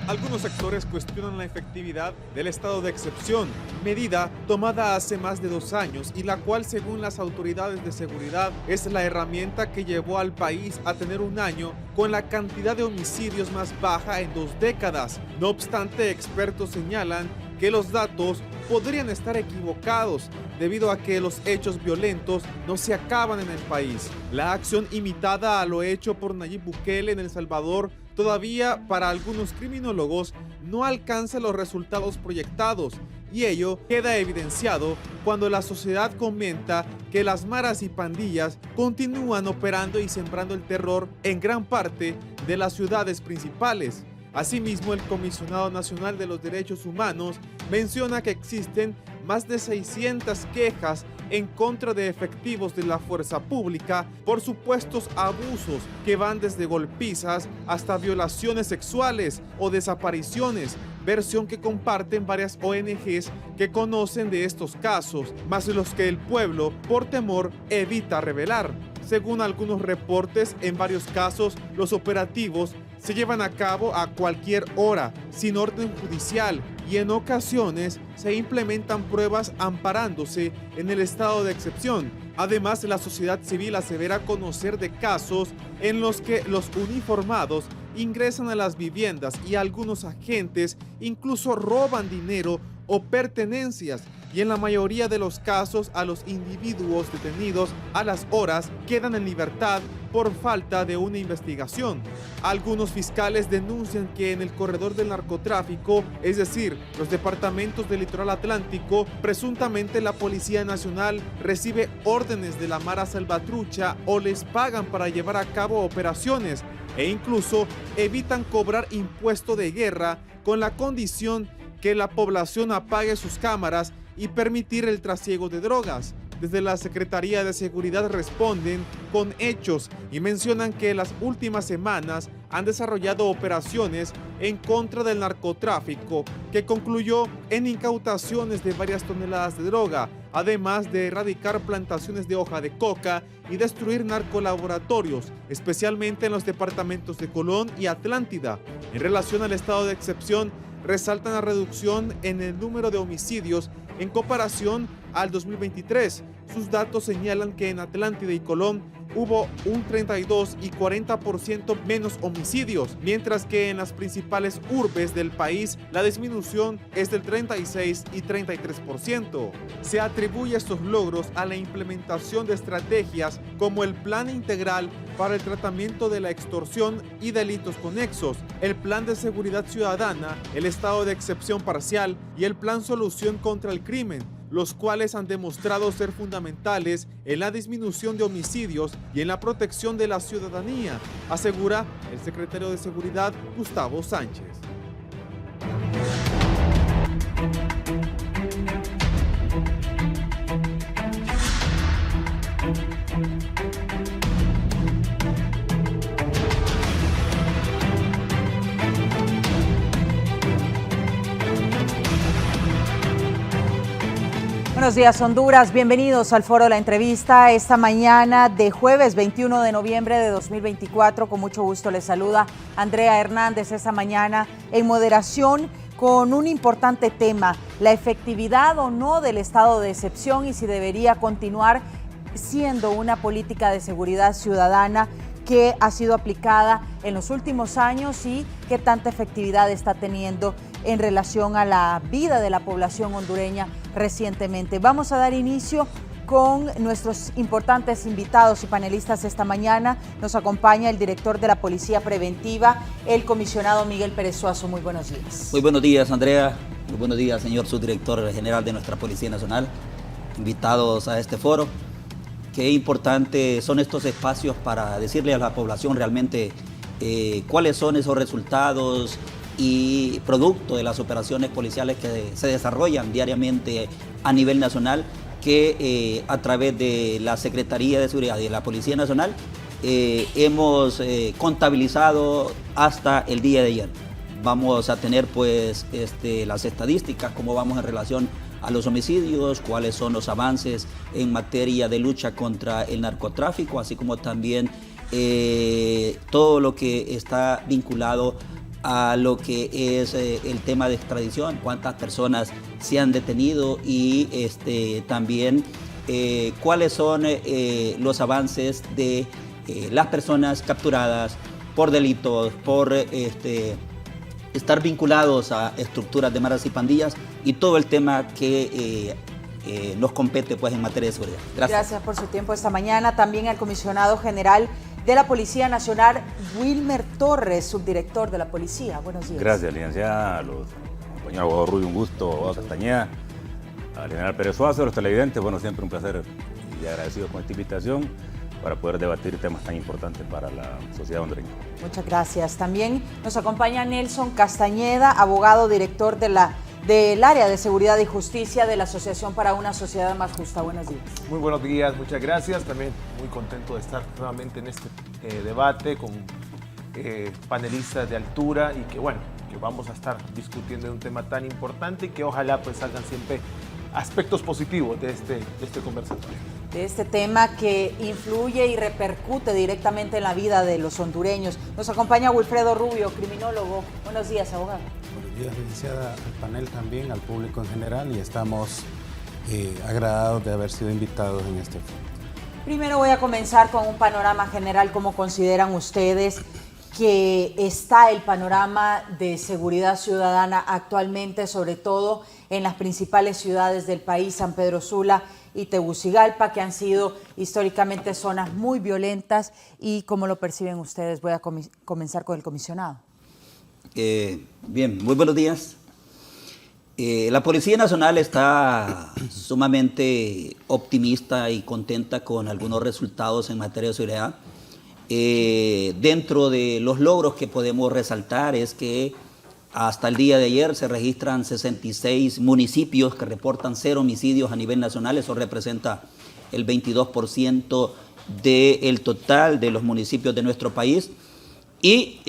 Algunos sectores cuestionan la efectividad del estado de excepción, medida tomada hace más de 2 años y la cual, según las autoridades de seguridad, es la herramienta que llevó al país a tener un año con la cantidad de homicidios más baja en 2 décadas. No obstante, expertos señalan que los datos podrían estar equivocados debido a que los hechos violentos no se acaban en el país. La acción imitada a lo hecho por Nayib Bukele en El Salvador todavía, para algunos criminólogos, no alcanza los resultados proyectados, y ello queda evidenciado cuando la sociedad comenta que las maras y pandillas continúan operando y sembrando el terror en gran parte de las ciudades principales. Asimismo, el Comisionado Nacional de los Derechos Humanos menciona que existen más de 600 quejas en contra de efectivos de la fuerza pública por supuestos abusos que van desde golpizas hasta violaciones sexuales o desapariciones, versión que comparten varias ONGs que conocen de estos casos, más los que el pueblo, por temor, evita revelar. Según algunos reportes, en varios casos los operativos se llevan a cabo a cualquier hora, sin orden judicial, y en ocasiones se implementan pruebas amparándose en el estado de excepción. Además, la sociedad civil asevera conocer de casos en los que los uniformados ingresan a las viviendas y algunos agentes incluso roban dinero o pertenencias, y en la mayoría de los casos a los individuos detenidos a las horas quedan en libertad por falta de una investigación. Algunos fiscales denuncian que en el corredor del narcotráfico, es decir, los departamentos del litoral atlántico, presuntamente la Policía Nacional recibe órdenes de la Mara Salvatrucha o les pagan para llevar a cabo operaciones, e incluso evitan cobrar impuesto de guerra con la condición que la población apague sus cámaras y permitir el trasiego de drogas. Desde la Secretaría de Seguridad responden con hechos y mencionan que las últimas semanas han desarrollado operaciones en contra del narcotráfico que concluyó en incautaciones de varias toneladas de droga, además de erradicar plantaciones de hoja de coca y destruir narcolaboratorios, especialmente en los departamentos de Colón y Atlántida. En relación al estado de excepción, resaltan la reducción en el número de homicidios en comparación al 2023. Sus datos señalan que en Atlántida y Colón hubo un 32 y 40% menos homicidios, mientras que en las principales urbes del país la disminución es del 36 y 33%. Se atribuye estos logros a la implementación de estrategias como el Plan Integral para el Tratamiento de la Extorsión y Delitos Conexos, el Plan de Seguridad Ciudadana, el Estado de Excepción Parcial y el Plan Solución contra el Crimen, los cuales han demostrado ser fundamentales en la disminución de homicidios y en la protección de la ciudadanía, asegura el secretario de Seguridad, Gustavo Sánchez. Buenos días, Honduras. Bienvenidos al Foro de la Entrevista. Esta mañana de jueves 21 de noviembre de 2024, con mucho gusto les saluda Andrea Hernández. Esta mañana en moderación con un importante tema, la efectividad o no del estado de excepción y si debería continuar siendo una política de seguridad ciudadana que ha sido aplicada en los últimos años y qué tanta efectividad está teniendo en relación a la vida de la población hondureña recientemente. Vamos a dar inicio con nuestros importantes invitados y panelistas esta mañana. Nos acompaña el director de la Policía Preventiva, el comisionado Miguel Pérez Suazo. Muy buenos días. Muy buenos días, Andrea. Muy buenos días, señor subdirector general de nuestra Policía Nacional. Invitados a este foro. Qué importantes son estos espacios para decirle a la población realmente cuáles son esos resultados y producto de las operaciones policiales que se desarrollan diariamente a nivel nacional, que a través de la Secretaría de Seguridad y de la Policía Nacional hemos contabilizado hasta el día de ayer. Vamos a tener pues las estadísticas, cómo vamos en relación a los homicidios, cuáles son los avances en materia de lucha contra el narcotráfico, así como también todo lo que está vinculado a lo que es el tema de extradición, cuántas personas se han detenido y también cuáles son los avances de las personas capturadas por delitos, por estar vinculados a estructuras de maras y pandillas y todo el tema que nos compete pues, en materia de seguridad. Gracias. Gracias por su tiempo esta mañana. También al comisionado general de la Policía Nacional, Wilmer Torres, subdirector de la Policía. Buenos días. Gracias, licenciada, a los compañeros abogado Rubio, un gusto, abogado Castañeda, al general Pérez Suazo, a los televidentes, bueno, siempre un placer y agradecido con esta invitación para poder debatir temas tan importantes para la sociedad hondureña. Muchas gracias. También nos acompaña Nelson Castañeda, abogado director del área de seguridad y justicia de la Asociación para una Sociedad Más Justa. Buenos días. Muy buenos días, muchas gracias. También muy contento de estar nuevamente en este debate con panelistas de altura y que bueno, que vamos a estar discutiendo de un tema tan importante y que ojalá pues salgan siempre aspectos positivos de este conversatorio. De este tema que influye y repercute directamente en la vida de los hondureños. Nos acompaña Wilfredo Rubio, criminólogo. Buenos días, abogado. Buenos días, licenciada, al panel también, al público en general, y estamos agradados de haber sido invitados en este foro. Primero voy a comenzar con un panorama general. ¿Cómo consideran ustedes que está el panorama de seguridad ciudadana actualmente, sobre todo en las principales ciudades del país, San Pedro Sula y Tegucigalpa, que han sido históricamente zonas muy violentas? ¿Y cómo lo perciben ustedes? Voy a comenzar con el comisionado. Bien, muy buenos días. La Policía Nacional está sumamente optimista y contenta con algunos resultados en materia de seguridad. Dentro de los logros que podemos resaltar es que hasta el día de ayer se registran 66 municipios que reportan 0 homicidios a nivel nacional. Eso representa el 22% del total de los municipios de nuestro país. Y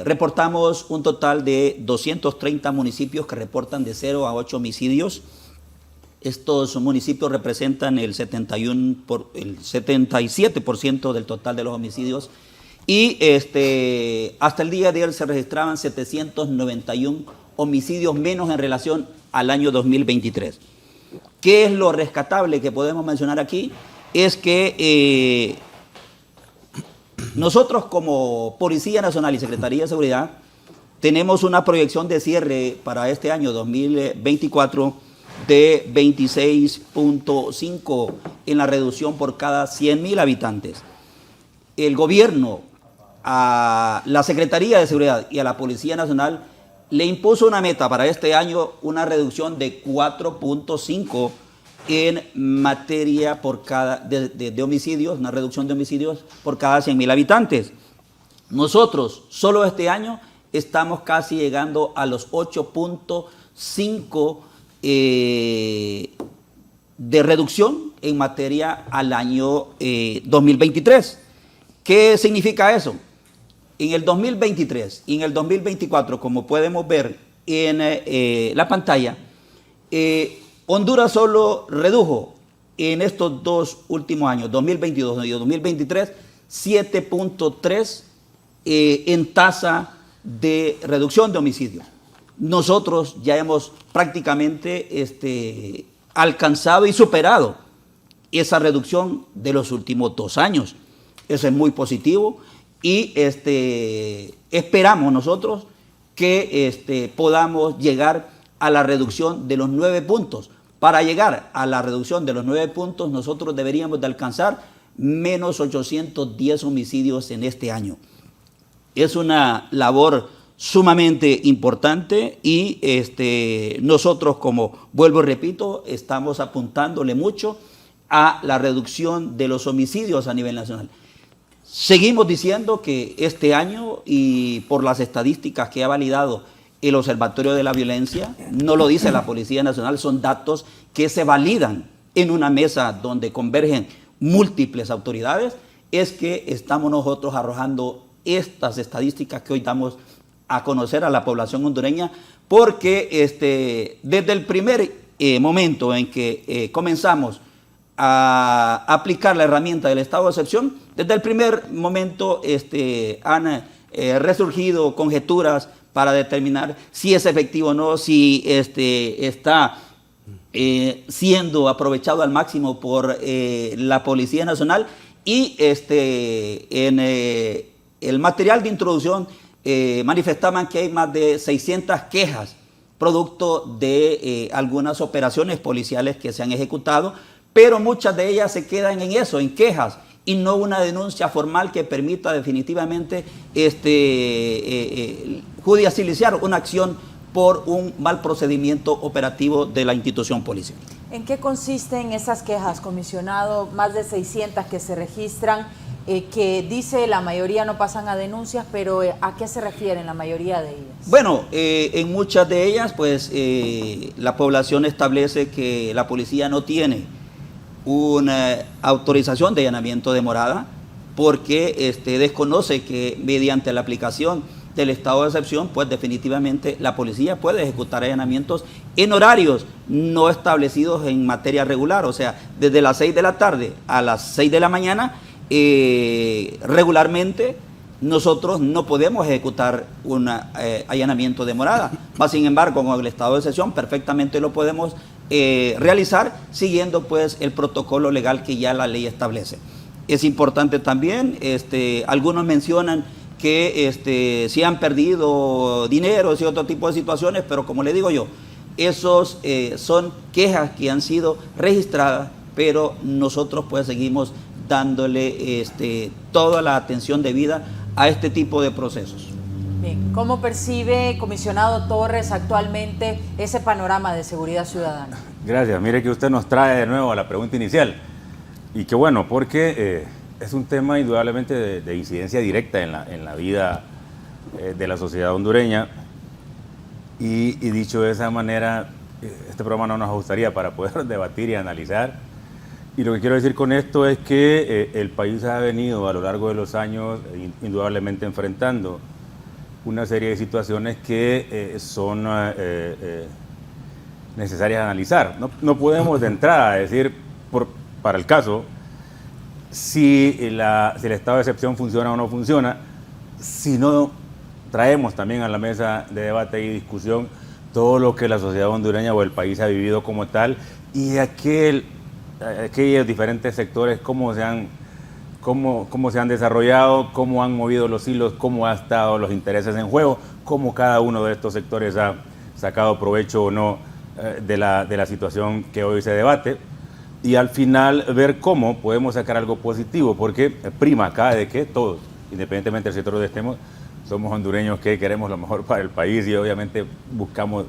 reportamos un total de 230 municipios que reportan de 0 a 8 homicidios. Estos municipios representan el 77% del total de los homicidios. Y hasta el día de ayer se registraban 791 homicidios menos en relación al año 2023. ¿Qué es lo rescatable que podemos mencionar aquí? Es que nosotros como Policía Nacional y Secretaría de Seguridad tenemos una proyección de cierre para este año 2024 de 26.5 en la reducción por cada 100.000 habitantes. El gobierno a la Secretaría de Seguridad y a la Policía Nacional le impuso una meta para este año, una reducción de 4.5 en materia por cada de homicidios, una reducción de homicidios por cada 100.000 habitantes. Nosotros, solo este año, estamos casi llegando a los 8.5 de reducción en materia al año 2023. ¿Qué significa eso? En el 2023 y en el 2024, como podemos ver en la pantalla, Honduras solo redujo en estos dos últimos años, 2022 y 2023, 7.3 en tasa de reducción de homicidios. Nosotros ya hemos prácticamente alcanzado y superado esa reducción de los últimos 2 años. Eso es muy positivo y esperamos nosotros que podamos llegar a la reducción de los 9 puntos. Para llegar a la reducción de los 9 puntos, nosotros deberíamos de alcanzar menos 810 homicidios en este año. Es una labor sumamente importante y nosotros, como vuelvo y repito, estamos apuntándole mucho a la reducción de los homicidios a nivel nacional. Seguimos diciendo que este año, y por las estadísticas que ha validado el Observatorio de la Violencia, no lo dice la Policía Nacional, son datos que se validan en una mesa donde convergen múltiples autoridades, es que estamos nosotros arrojando estas estadísticas que hoy damos a conocer a la población hondureña, porque desde el primer momento en que comenzamos a aplicar la herramienta del estado de excepción, desde el primer momento han resurgido conjeturas para determinar si es efectivo o no, si está siendo aprovechado al máximo por la Policía Nacional. Y en el material de introducción manifestaban que hay más de 600 quejas producto de algunas operaciones policiales que se han ejecutado, pero muchas de ellas se quedan en eso, en quejas, y no una denuncia formal que permita definitivamente judicializar una acción por un mal procedimiento operativo de la institución policial. ¿En qué consisten esas quejas, comisionado? Más de 600 que se registran, que dice la mayoría no pasan a denuncias, pero ¿a qué se refieren la mayoría de ellas? Bueno, en muchas de ellas, pues la población establece que la policía no tiene una autorización de allanamiento de morada porque desconoce que mediante la aplicación del estado de excepción, pues definitivamente la policía puede ejecutar allanamientos en horarios no establecidos en materia regular, o sea, desde las 6 de la tarde a las 6 de la mañana, regularmente nosotros no podemos ejecutar un allanamiento de morada. Sin embargo, con el estado de excepción perfectamente lo podemos realizar siguiendo pues el protocolo legal que ya la ley establece. Es importante también, algunos mencionan que si han perdido dinero y otro tipo de situaciones, pero como le digo yo, esos son quejas que han sido registradas, pero nosotros pues seguimos dándole toda la atención debida a este tipo de procesos. Bien, ¿cómo percibe, comisionado Torres, actualmente ese panorama de seguridad ciudadana? Gracias. Mire que usted nos trae de nuevo a la pregunta inicial. Y qué bueno, porque es un tema indudablemente de incidencia directa en la vida de la sociedad hondureña. Y dicho de esa manera, este programa no nos gustaría para poder debatir y analizar. Y lo que quiero decir con esto es que el país ha venido a lo largo de los años indudablemente enfrentando una serie de situaciones que son necesarias analizar. No podemos de entrada decir, para el caso, si el estado de excepción funciona o no funciona, si no traemos también a la mesa de debate y discusión todo lo que la sociedad hondureña o el país ha vivido como tal y aquellos diferentes sectores, cómo se han desarrollado, cómo han movido los hilos, cómo han estado los intereses en juego, cómo cada uno de estos sectores ha sacado provecho o no de la situación que hoy se debate. Y al final ver cómo podemos sacar algo positivo, porque prima acá de que todos, independientemente del sector donde estemos, somos hondureños que queremos lo mejor para el país y obviamente buscamos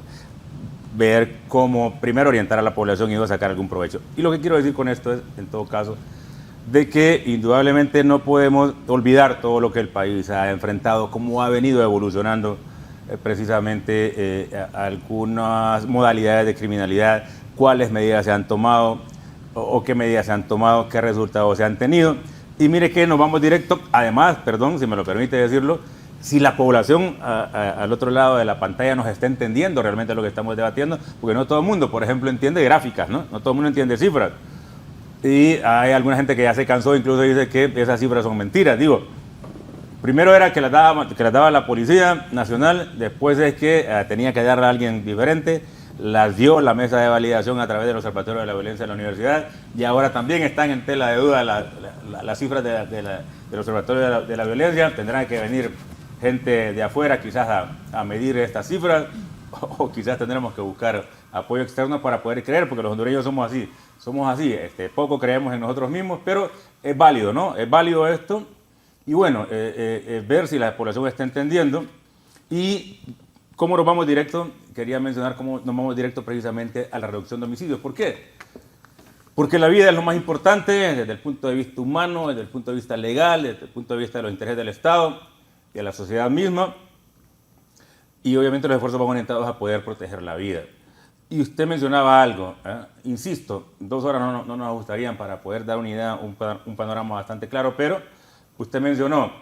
ver cómo primero orientar a la población y luego sacar algún provecho. Y lo que quiero decir con esto es, en todo caso, de que indudablemente no podemos olvidar todo lo que el país ha enfrentado, cómo ha venido evolucionando precisamente algunas modalidades de criminalidad, cuáles medidas se han tomado o qué medidas se han tomado, qué resultados se han tenido. Y mire que nos vamos directo, además, perdón, si me lo permite decirlo, si la población al otro lado de la pantalla nos está entendiendo realmente lo que estamos debatiendo, porque no todo el mundo, por ejemplo, entiende gráficas, ¿no? No todo el mundo entiende cifras. Y hay alguna gente que ya se cansó, incluso dice que esas cifras son mentiras. Digo, primero era que las daba la Policía Nacional, después es que tenía que darle a alguien diferente, las dio la mesa de validación a través del Observatorio de la Violencia en la Universidad, y ahora también están en tela de duda las cifras del Observatorio de la Violencia. Tendrán que venir gente de afuera quizás a medir estas cifras, o quizás tendremos que buscar apoyo externo para poder creer, porque los hondureños somos así, poco creemos en nosotros mismos, pero es válido, ¿no? Es válido esto, y bueno, ver si la población está entendiendo. Y cómo nos vamos directo, quería mencionar cómo nos vamos directo precisamente a la reducción de homicidios. ¿Por qué? Porque la vida es lo más importante desde el punto de vista humano, desde el punto de vista legal, desde el punto de vista de los intereses del Estado y de la sociedad misma. Y obviamente los esfuerzos van orientados a poder proteger la vida. Y usted mencionaba algo, insisto, 2 horas no nos gustarían para poder dar una idea, un panorama bastante claro, pero usted mencionó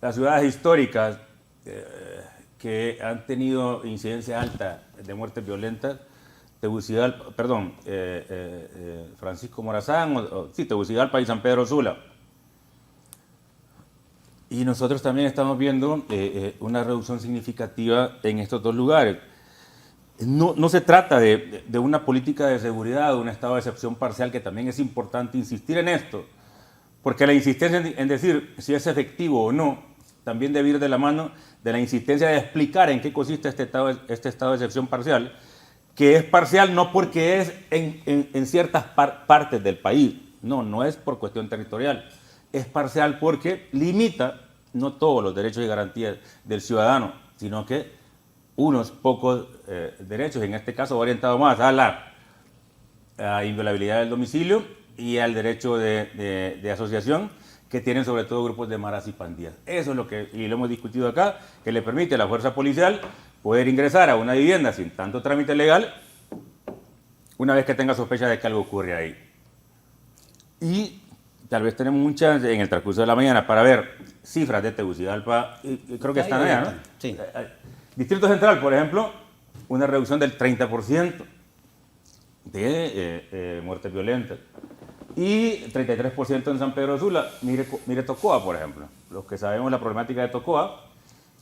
las ciudades históricas que han tenido incidencia alta de muertes violentas, Francisco Morazán, Tegucigalpa y San Pedro Sula. Y nosotros también estamos viendo una reducción significativa en estos dos lugares. No se trata de una política de seguridad, de un estado de excepción parcial, que también es importante insistir en esto, porque la insistencia en decir si es efectivo o no, también debe ir de la mano de la insistencia de explicar en qué consiste este estado de excepción parcial, que es parcial no porque es en ciertas partes del país, no es por cuestión territorial, es parcial porque limita no todos los derechos y garantías del ciudadano, sino que unos pocos derechos, en este caso orientado más a la inviolabilidad del domicilio y al derecho de asociación, que tienen sobre todo grupos de maras y pandillas. Eso es lo que, y lo hemos discutido acá, que le permite a la fuerza policial poder ingresar a una vivienda sin tanto trámite legal, una vez que tenga sospecha de que algo ocurre ahí. Y tal vez tenemos un chance en el transcurso de la mañana para ver cifras de Tegucigalpa, creo que están allá, ¿no? Sí. Distrito Central, por ejemplo, una reducción del 30% de muertes violentas. Y 33% en San Pedro Sula. Mire Tocoa, por ejemplo. Los que sabemos la problemática de Tocoa,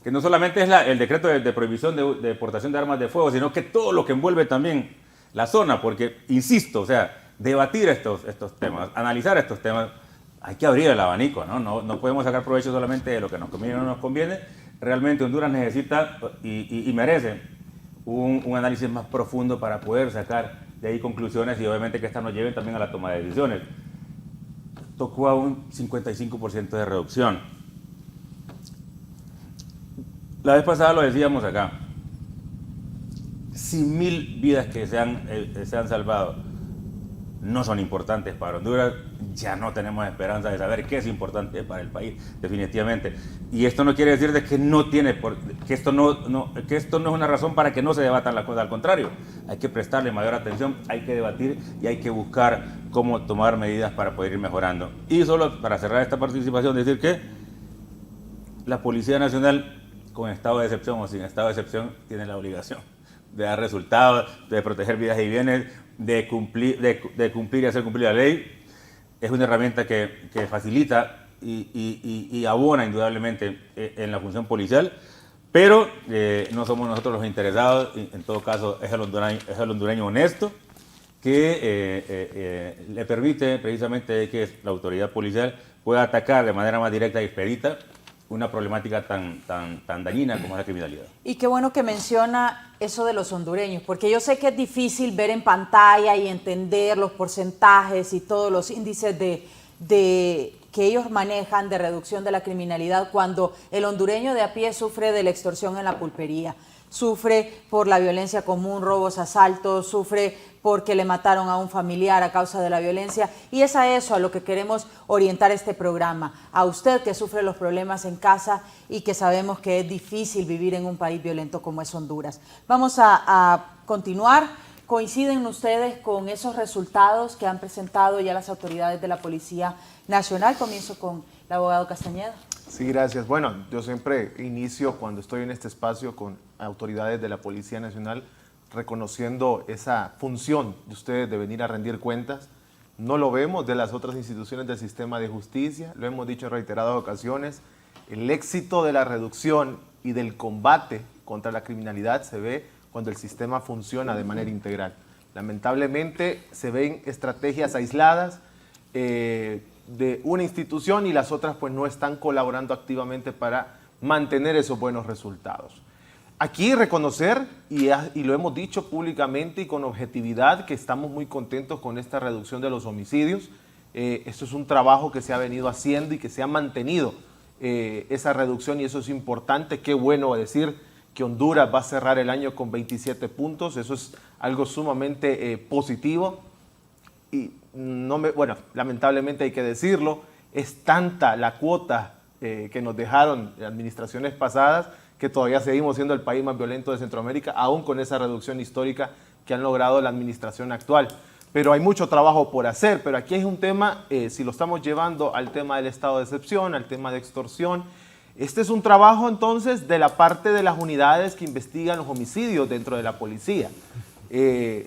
que no solamente es el decreto de prohibición de portación de armas de fuego, sino que todo lo que envuelve también la zona, porque, insisto, o sea, debatir estos temas, analizar estos temas, hay que abrir el abanico, ¿no? No podemos sacar provecho solamente de lo que nos conviene o no nos conviene. Realmente Honduras necesita y merece un análisis más profundo para poder sacar de ahí conclusiones y obviamente que estas nos lleven también a la toma de decisiones. Tocó a un 55% de reducción. La vez pasada lo decíamos acá, si 1000 vidas que se han salvado no son importantes para Honduras, ya no tenemos esperanza de saber qué es importante para el país, definitivamente. Y esto no quiere decir de que que esto no es una razón para que no se debatan las cosas, al contrario, hay que prestarle mayor atención, hay que debatir y hay que buscar cómo tomar medidas para poder ir mejorando. Y solo para cerrar esta participación, decir que la Policía Nacional, con estado de excepción o sin estado de excepción, tiene la obligación de dar resultados, de proteger vidas y bienes, de cumplir y hacer cumplir la ley. Es una herramienta que facilita y abona indudablemente en la función policial, pero no somos nosotros los interesados. En todo caso, es el hondureño honesto que le permite precisamente que la autoridad policial pueda atacar de manera más directa y expedita una problemática tan dañina como es la criminalidad. Y qué bueno que menciona eso de los hondureños, porque yo sé que es difícil ver en pantalla y entender los porcentajes y todos los índices que ellos manejan de reducción de la criminalidad cuando el hondureño de a pie sufre de la extorsión en la pulpería, sufre por la violencia común, robos, asaltos, sufre porque le mataron a un familiar a causa de la violencia, y es a eso a lo que queremos orientar este programa, a usted que sufre los problemas en casa y que sabemos que es difícil vivir en un país violento como es Honduras. Vamos a continuar. ¿Coinciden ustedes con esos resultados que han presentado ya las autoridades de la Policía Nacional? Comienzo con el abogado Castañeda. Sí, gracias. Bueno, yo siempre inicio cuando estoy en este espacio con autoridades de la Policía Nacional reconociendo esa función de ustedes de venir a rendir cuentas. No lo vemos de las otras instituciones del sistema de justicia, lo hemos dicho en reiteradas ocasiones. El éxito de la reducción y del combate contra la criminalidad se ve cuando el sistema funciona de manera integral. Lamentablemente se ven estrategias aisladas de una institución y las otras pues no están colaborando activamente para mantener esos buenos resultados. Aquí reconocer, y lo hemos dicho públicamente y con objetividad, que estamos muy contentos con esta reducción de los homicidios. Esto es un trabajo que se ha venido haciendo y que se ha mantenido esa reducción, y eso es importante. Qué bueno decir que Honduras va a cerrar el año con 27 puntos, eso es algo sumamente positivo. Y bueno, lamentablemente hay que decirlo, es tanta la cuota que nos dejaron administraciones pasadas que todavía seguimos siendo el país más violento de Centroamérica, aún con esa reducción histórica que han logrado la administración actual. Pero hay mucho trabajo por hacer, pero aquí es un tema, si lo estamos llevando al tema del estado de excepción, al tema de extorsión, este es un trabajo entonces de la parte de las unidades que investigan los homicidios dentro de la policía.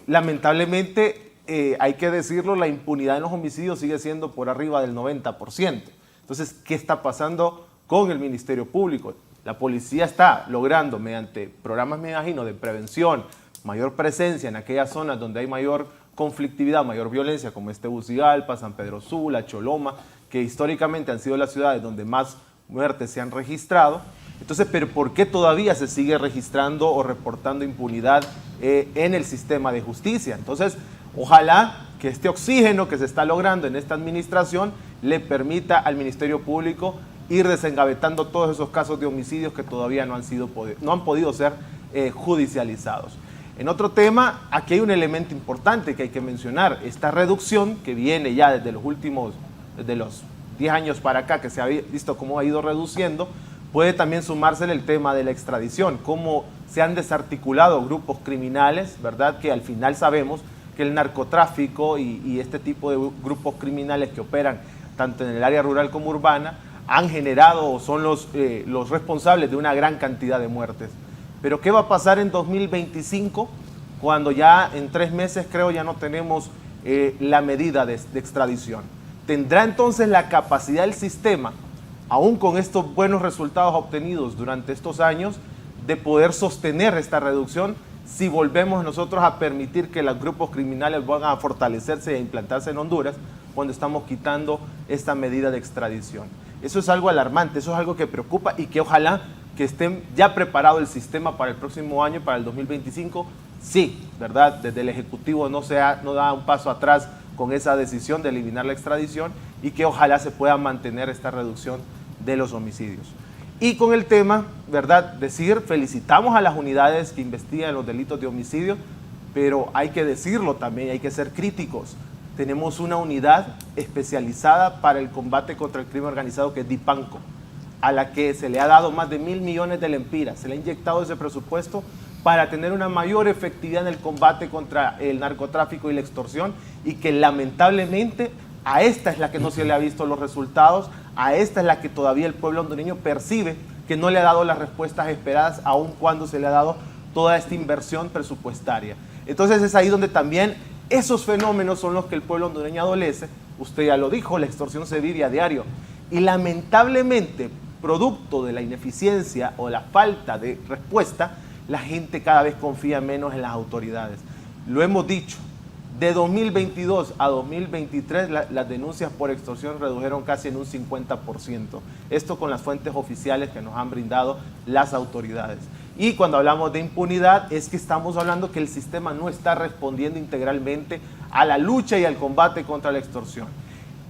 Lamentablemente, hay que decirlo, la impunidad en los homicidios sigue siendo por arriba del 90%. Entonces, ¿qué está pasando con el Ministerio Público. La policía está logrando, mediante programas, me imagino, de prevención, mayor presencia en aquellas zonas donde hay mayor conflictividad, mayor violencia, como Tegucigalpa, San Pedro Sula, Choloma, que históricamente han sido las ciudades donde más muertes se han registrado. Entonces, ¿pero por qué todavía se sigue registrando o reportando impunidad en el sistema de justicia? Entonces, ojalá que este oxígeno que se está logrando en esta administración le permita al Ministerio Público ir desengavetando todos esos casos de homicidios que todavía no han podido ser judicializados. En otro tema, aquí hay un elemento importante que hay que mencionar. Esta reducción que viene ya desde los 10 años para acá, que se ha visto cómo ha ido reduciendo, puede también sumarse el tema de la extradición, cómo se han desarticulado grupos criminales, ¿verdad? Que al final sabemos que el narcotráfico y este tipo de grupos criminales que operan tanto en el área rural como urbana han generado o son los responsables de una gran cantidad de muertes. Pero ¿qué va a pasar en 2025 cuando ya en 3 meses creo ya no tenemos la medida de extradición? ¿Tendrá entonces la capacidad del sistema, aún con estos buenos resultados obtenidos durante estos años, de poder sostener esta reducción si volvemos nosotros a permitir que los grupos criminales van a fortalecerse e implantarse en Honduras cuando estamos quitando esta medida de extradición? Eso es algo alarmante, eso es algo que preocupa y que ojalá que esté ya preparado el sistema para el próximo año, para el 2025. Sí, ¿verdad? Desde el Ejecutivo no da un paso atrás con esa decisión de eliminar la extradición y que ojalá se pueda mantener esta reducción de los homicidios. Y con el tema, ¿verdad? Felicitamos a las unidades que investigan los delitos de homicidio, pero hay que decirlo también, hay que ser críticos. Tenemos una unidad especializada para el combate contra el crimen organizado que es DIPANCO, a la que se le ha dado más de 1.000 millones de lempiras, se le ha inyectado ese presupuesto para tener una mayor efectividad en el combate contra el narcotráfico y la extorsión, y que lamentablemente a esta es la que no se le ha visto los resultados, a esta es la que todavía el pueblo hondureño percibe que no le ha dado las respuestas esperadas, aun cuando se le ha dado toda esta inversión presupuestaria. Entonces es ahí donde también esos fenómenos son los que el pueblo hondureño adolece. Usted ya lo dijo, la extorsión se vive a diario y lamentablemente, producto de la ineficiencia o la falta de respuesta, la gente cada vez confía menos en las autoridades. Lo hemos dicho, de 2022 a 2023 las denuncias por extorsión redujeron casi en un 50%. Esto con las fuentes oficiales que nos han brindado las autoridades. Y cuando hablamos de impunidad es que estamos hablando que el sistema no está respondiendo integralmente a la lucha y al combate contra la extorsión.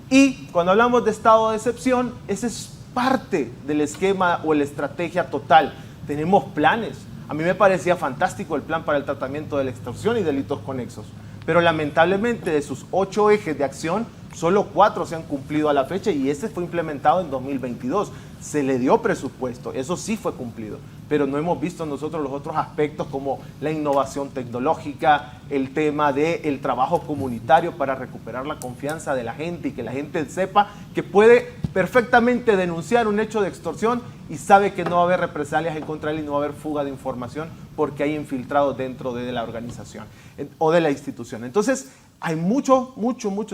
Y cuando hablamos de estado de excepción, ese es parte del esquema o la estrategia total. Tenemos planes. A mí me parecía fantástico el plan para el tratamiento de la extorsión y delitos conexos, pero lamentablemente de sus 8 ejes de acción, solo 4 se han cumplido a la fecha y este fue implementado en 2022. Se le dio presupuesto, eso sí fue cumplido, pero no hemos visto nosotros los otros aspectos como la innovación tecnológica, el tema del trabajo comunitario para recuperar la confianza de la gente y que la gente sepa que puede perfectamente denunciar un hecho de extorsión y sabe que no va a haber represalias en contra de él y no va a haber fuga de información porque hay infiltrados dentro de la organización o de la institución. Entonces, hay mucho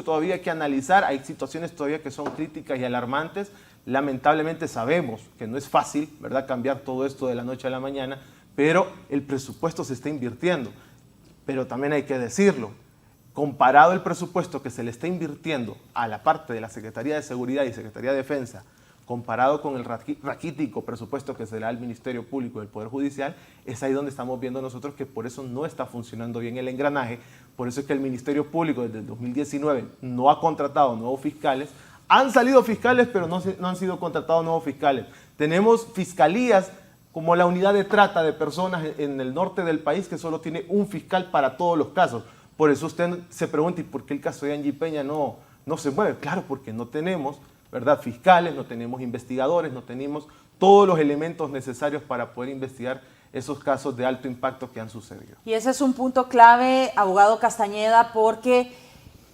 todavía que analizar, hay situaciones todavía que son críticas y alarmantes. Lamentablemente sabemos que no es fácil, ¿verdad?, cambiar todo esto de la noche a la mañana, pero el presupuesto se está invirtiendo. Pero también hay que decirlo, comparado el presupuesto que se le está invirtiendo a la parte de la Secretaría de Seguridad y Secretaría de Defensa, comparado con el raquítico presupuesto que se le da al Ministerio Público y al Poder Judicial, es ahí donde estamos viendo nosotros que por eso no está funcionando bien el engranaje, por eso es que el Ministerio Público desde el 2019 no ha contratado nuevos fiscales. Han salido fiscales, pero no han sido contratados nuevos fiscales. Tenemos fiscalías como la unidad de trata de personas en el norte del país que solo tiene un fiscal para todos los casos. Por eso usted se pregunta, ¿y por qué el caso de Angie Peña no se mueve? Claro, porque no tenemos, ¿verdad?, fiscales, no tenemos investigadores, no tenemos todos los elementos necesarios para poder investigar esos casos de alto impacto que han sucedido. Y ese es un punto clave, abogado Castañeda, porque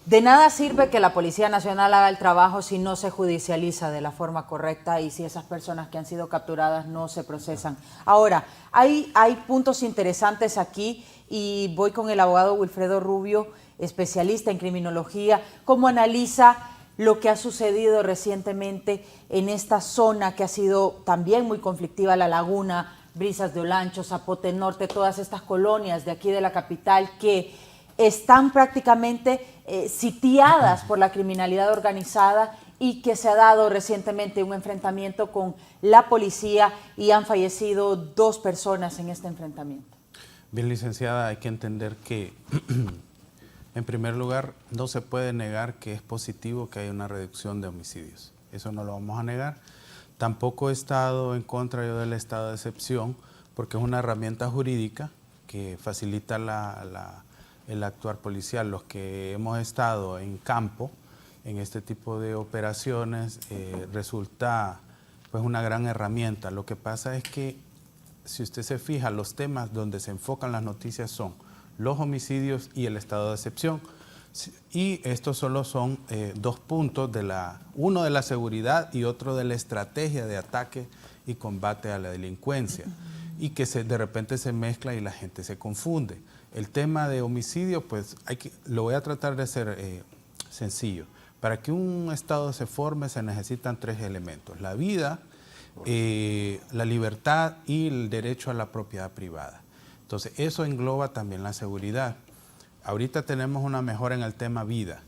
de nada sirve que la Policía Nacional haga el trabajo si no se judicializa de la forma correcta y si esas personas que han sido capturadas no se procesan. Ahora, hay puntos interesantes aquí y voy con el abogado Wilfredo Rubio, especialista en criminología. ¿Cómo analiza lo que ha sucedido recientemente en esta zona que ha sido también muy conflictiva, La Laguna, Brisas de Olancho, Zapote Norte, todas estas colonias de aquí de la capital que están prácticamente sitiadas por la criminalidad organizada y que se ha dado recientemente un enfrentamiento con la policía y han fallecido 2 personas en este enfrentamiento? Bien, licenciada, hay que entender que, en primer lugar, no se puede negar que es positivo que haya una reducción de homicidios. Eso no lo vamos a negar. Tampoco he estado en contra yo del estado de excepción, porque es una herramienta jurídica que facilita el actuar policial. Los que hemos estado en campo, en este tipo de operaciones, resulta pues una gran herramienta. Lo que pasa es que, si usted se fija, los temas donde se enfocan las noticias son los homicidios y el estado de excepción. Y estos solo son 2 puntos, uno de la seguridad y otro de la estrategia de ataque y combate a la delincuencia. Y que de repente se mezcla y la gente se confunde. El tema de homicidio, pues lo voy a tratar de hacer sencillo. Para que un estado se forme se necesitan 3 elementos: la vida, la libertad y el derecho a la propiedad privada. Entonces, eso engloba también la seguridad. Ahorita tenemos una mejora en el tema vida.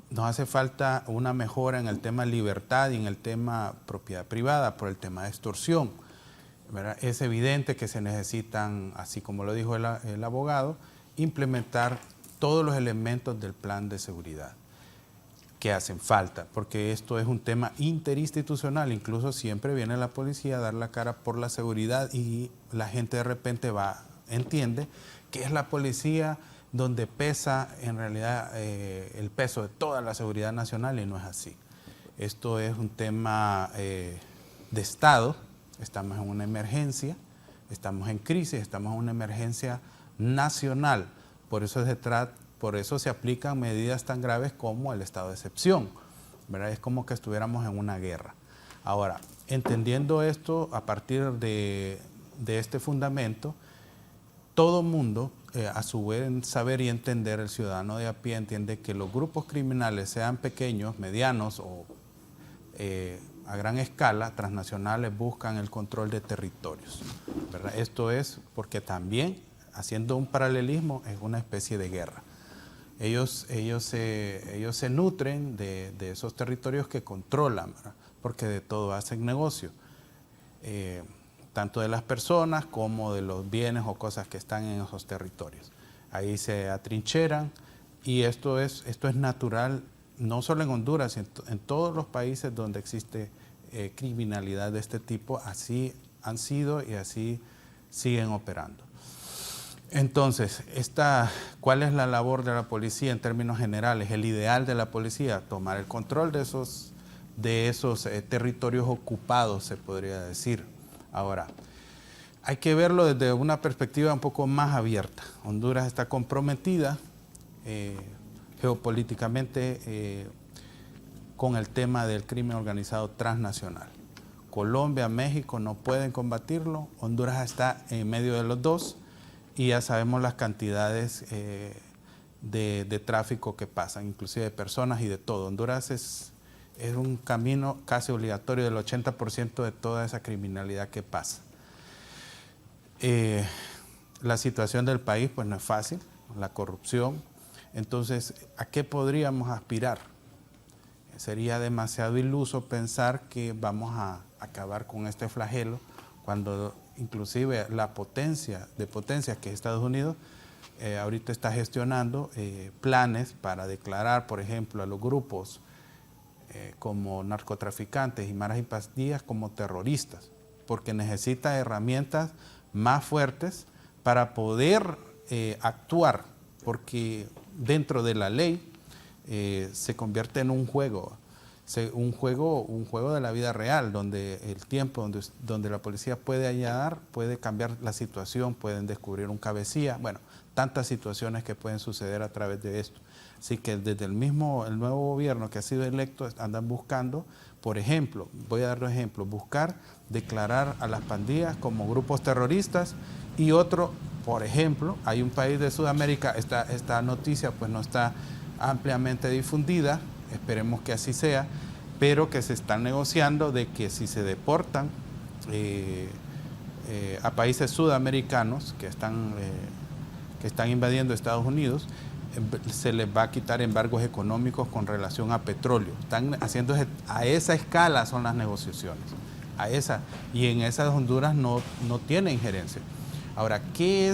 Nos hace falta una mejora en el tema libertad y en el tema propiedad privada por el tema de extorsión, ¿verdad? Es evidente que se necesitan, así como lo dijo el abogado, implementar todos los elementos del plan de seguridad que hacen falta, porque esto es un tema interinstitucional. Incluso siempre viene la policía a dar la cara por la seguridad y la gente de repente entiende que es la policía donde pesa en realidad el peso de toda la seguridad nacional, y no es así. Esto es un tema de Estado. Estamos en una emergencia, estamos en crisis, estamos en una emergencia nacional. Por eso se aplican medidas tan graves como el estado de excepción, ¿verdad? Es como que estuviéramos en una guerra. Ahora, entendiendo esto, a partir de este fundamento, todo mundo, a su vez saber y entender, el ciudadano de a pie entiende que los grupos criminales, sean pequeños, medianos o a gran escala, transnacionales, buscan el control de territorios, ¿verdad? Esto es porque también, haciendo un paralelismo, es una especie de guerra. Ellos se nutren de esos territorios que controlan, ¿verdad? Porque de todo hacen negocio, tanto de las personas como de los bienes o cosas que están en esos territorios. Ahí se atrincheran, y esto es natural, no solo en Honduras, en todos los países donde existe criminalidad de este tipo. Así han sido y así siguen operando. Entonces, ¿cuál es la labor de la policía en términos generales? El ideal de la policía: tomar el control de esos territorios ocupados, se podría decir. Ahora, hay que verlo desde una perspectiva un poco más abierta. Honduras está comprometida geopolíticamente con el tema del crimen organizado transnacional. Colombia, México no pueden combatirlo. Honduras está en medio de los dos. Y ya sabemos las cantidades de tráfico que pasan, inclusive de personas y de todo. Honduras es un camino casi obligatorio del 80% de toda esa criminalidad que pasa. La situación del país pues no es fácil, la corrupción. Entonces, ¿a qué podríamos aspirar? Sería demasiado iluso pensar que vamos a acabar con este flagelo, cuando inclusive la potencia que es Estados Unidos ahorita está gestionando planes para declarar, por ejemplo, a los grupos como narcotraficantes y maras y pandillas como terroristas, porque necesita herramientas más fuertes para poder actuar, porque dentro de la ley se convierte en un juego de la vida real, donde el tiempo, donde la policía puede allanar, puede cambiar la situación, pueden descubrir un cabecilla, bueno, tantas situaciones que pueden suceder a través de esto. Así que desde el nuevo gobierno que ha sido electo, andan buscando, por ejemplo, voy a dar dos ejemplos: buscar declarar a las pandillas como grupos terroristas, y otro, por ejemplo, hay un país de Sudamérica, esta noticia pues no está ampliamente difundida, esperemos que así sea, pero que se están negociando de que si se deportan a países sudamericanos que están invadiendo Estados Unidos, se les va a quitar embargos económicos con relación a petróleo. Están haciendo a esa escala son las negociaciones, y en esas Honduras no tiene injerencia. Ahora, ¿qué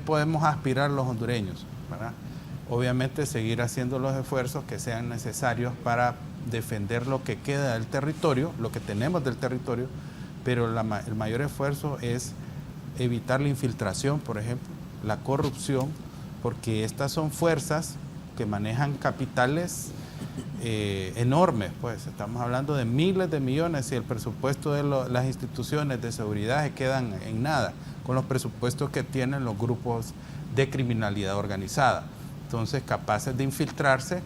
podemos aspirar los hondureños? ¿Verdad? Obviamente seguir haciendo los esfuerzos que sean necesarios para defender lo que queda del territorio, lo que tenemos del territorio, pero el mayor esfuerzo es evitar la infiltración, por ejemplo, la corrupción, porque estas son fuerzas que manejan capitales enormes, pues estamos hablando de miles de millones y el presupuesto de las instituciones de seguridad se quedan en nada con los presupuestos que tienen los grupos de criminalidad organizada. Entonces, capaces de infiltrarse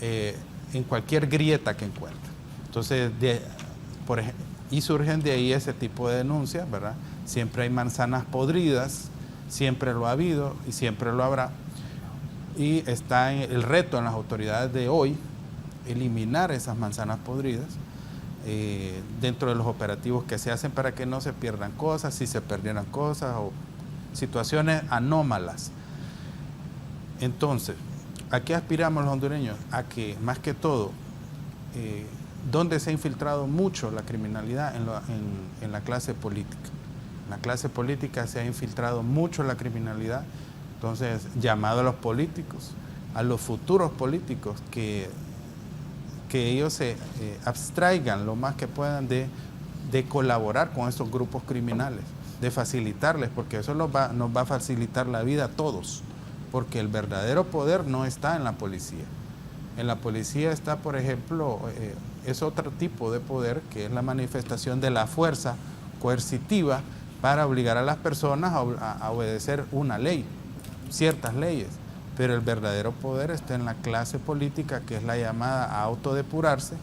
en cualquier grieta que encuentren. Entonces, y surgen de ahí ese tipo de denuncias, ¿verdad? Siempre hay manzanas podridas, siempre lo ha habido y siempre lo habrá. Y está el reto en las autoridades de hoy, eliminar esas manzanas podridas dentro de los operativos que se hacen para que no se pierdan cosas, si se perdieran cosas o situaciones anómalas. Entonces, ¿a qué aspiramos los hondureños? A que, más que todo, donde se ha infiltrado mucho la criminalidad en la clase política. En la clase política se ha infiltrado mucho la criminalidad, entonces llamado a los políticos, a los futuros políticos, que ellos se abstraigan lo más que puedan de colaborar con estos grupos criminales, de facilitarles, porque eso nos va a facilitar la vida a todos, porque el verdadero poder no está en la policía. En la policía está, por ejemplo, es otro tipo de poder, que es la manifestación de la fuerza coercitiva para obligar a las personas a obedecer una ley, ciertas leyes. Pero el verdadero poder está en la clase política, que es la llamada a autodepurarse,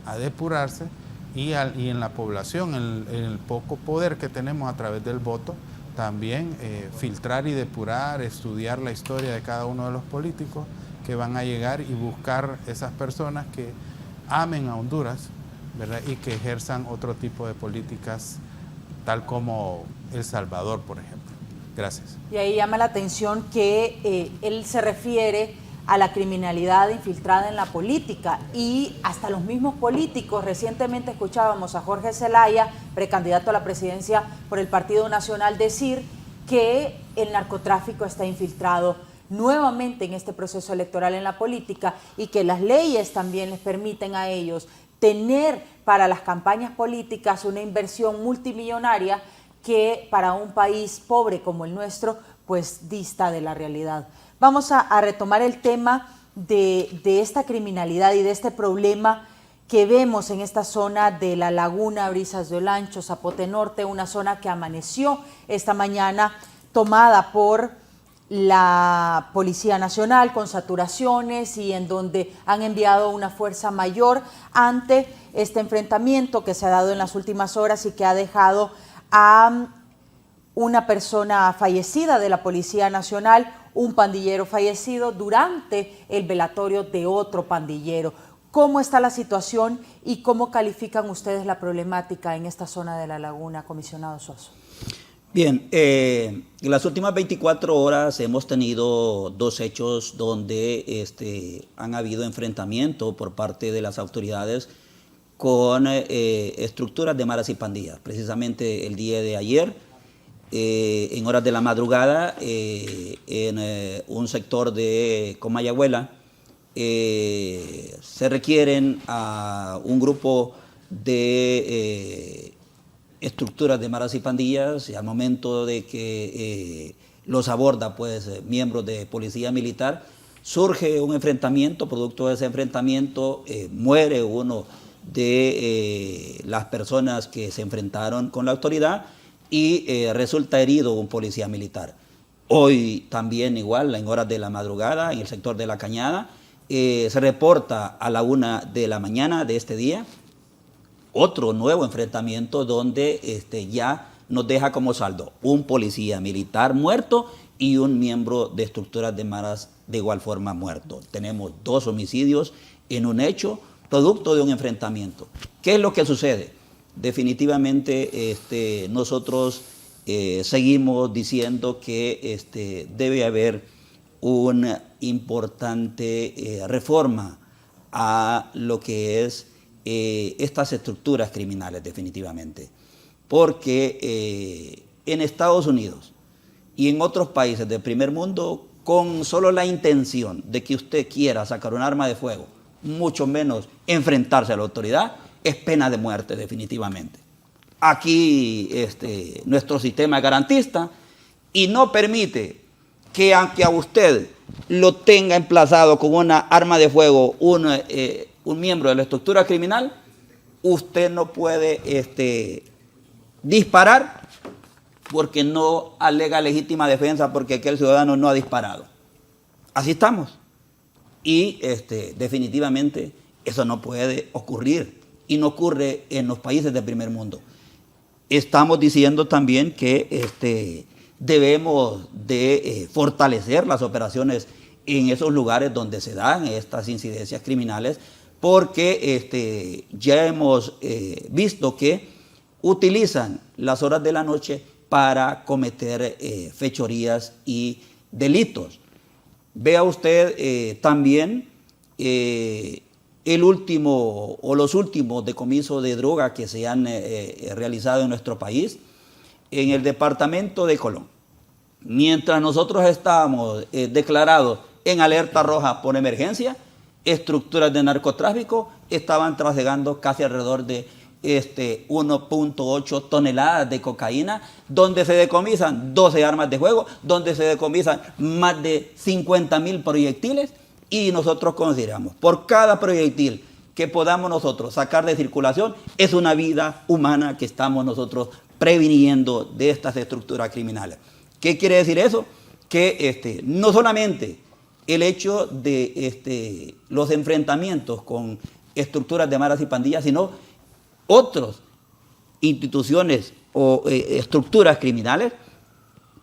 a depurarse, y en la población, en el poco poder que tenemos a través del voto, también filtrar y depurar, estudiar la historia de cada uno de los políticos que van a llegar y buscar esas personas que amen a Honduras, ¿verdad? Y que ejerzan otro tipo de políticas, tal como El Salvador, por ejemplo. Gracias. Y ahí llama la atención que él se refiere a la criminalidad infiltrada en la política y hasta los mismos políticos. Recientemente escuchábamos a Jorge Zelaya, precandidato a la presidencia por el Partido Nacional, decir que el narcotráfico está infiltrado nuevamente en este proceso electoral en la política y que las leyes también les permiten a ellos tener para las campañas políticas una inversión multimillonaria que para un país pobre como el nuestro, pues dista de la realidad. Vamos a retomar el tema de esta criminalidad y de este problema que vemos en esta zona de La Laguna, Brisas de Olancho, Zapote Norte, una zona que amaneció esta mañana tomada por la Policía Nacional con saturaciones y en donde han enviado una fuerza mayor ante este enfrentamiento que se ha dado en las últimas horas y que ha dejado a una persona fallecida de la Policía Nacional, un pandillero fallecido durante el velatorio de otro pandillero. ¿Cómo está la situación y cómo califican ustedes la problemática en esta zona de La Laguna, comisionado Suazo? Bien, en las últimas 24 horas hemos tenido dos hechos donde han habido enfrentamiento por parte de las autoridades con estructuras de maras y pandillas. Precisamente el día de ayer, en horas de la madrugada, en un sector de Comayagüela, se requieren a un grupo de estructuras de maras y pandillas, y al momento de que los aborda pues miembros de policía militar, surge un enfrentamiento. Producto de ese enfrentamiento muere uno de las personas que se enfrentaron con la autoridad y resulta herido un policía militar. Hoy también igual, en horas de la madrugada, en el sector de La Cañada, se reporta a la 1 de la mañana de este día otro nuevo enfrentamiento donde ya nos deja como saldo un policía militar muerto y un miembro de estructuras de igual forma muerto. Tenemos 2 homicidios en un hecho producto de un enfrentamiento. ¿Qué es lo que sucede? Definitivamente nosotros seguimos diciendo que debe haber una importante reforma a lo que es estas estructuras criminales, definitivamente. Porque en Estados Unidos y en otros países del primer mundo, con solo la intención de que usted quiera sacar un arma de fuego, mucho menos enfrentarse a la autoridad, es pena de muerte, definitivamente. Aquí nuestro sistema es garantista y no permite que, aunque a usted lo tenga emplazado con una arma de fuego un miembro de la estructura criminal, usted no puede disparar porque no alega legítima defensa porque aquel ciudadano no ha disparado. Así estamos. Y definitivamente eso no puede ocurrir y no ocurre en los países del primer mundo. Estamos diciendo también que debemos de fortalecer las operaciones en esos lugares donde se dan estas incidencias criminales, porque ya hemos visto que utilizan las horas de la noche para cometer fechorías y delitos. Vea usted también el último o los últimos decomisos de droga que se han realizado en nuestro país, en el departamento de Colón. Mientras nosotros estábamos declarados en alerta roja por emergencia, estructuras de narcotráfico estaban trasladando casi alrededor de 1.8 toneladas de cocaína, donde se decomisan 12 armas de fuego, donde se decomisan más de 50.000 proyectiles, y nosotros consideramos, por cada proyectil que podamos nosotros sacar de circulación, es una vida humana que estamos nosotros previniendo de estas estructuras criminales. ¿Qué quiere decir eso? Que no solamente el hecho de los enfrentamientos con estructuras de maras y pandillas, sino otras instituciones o estructuras criminales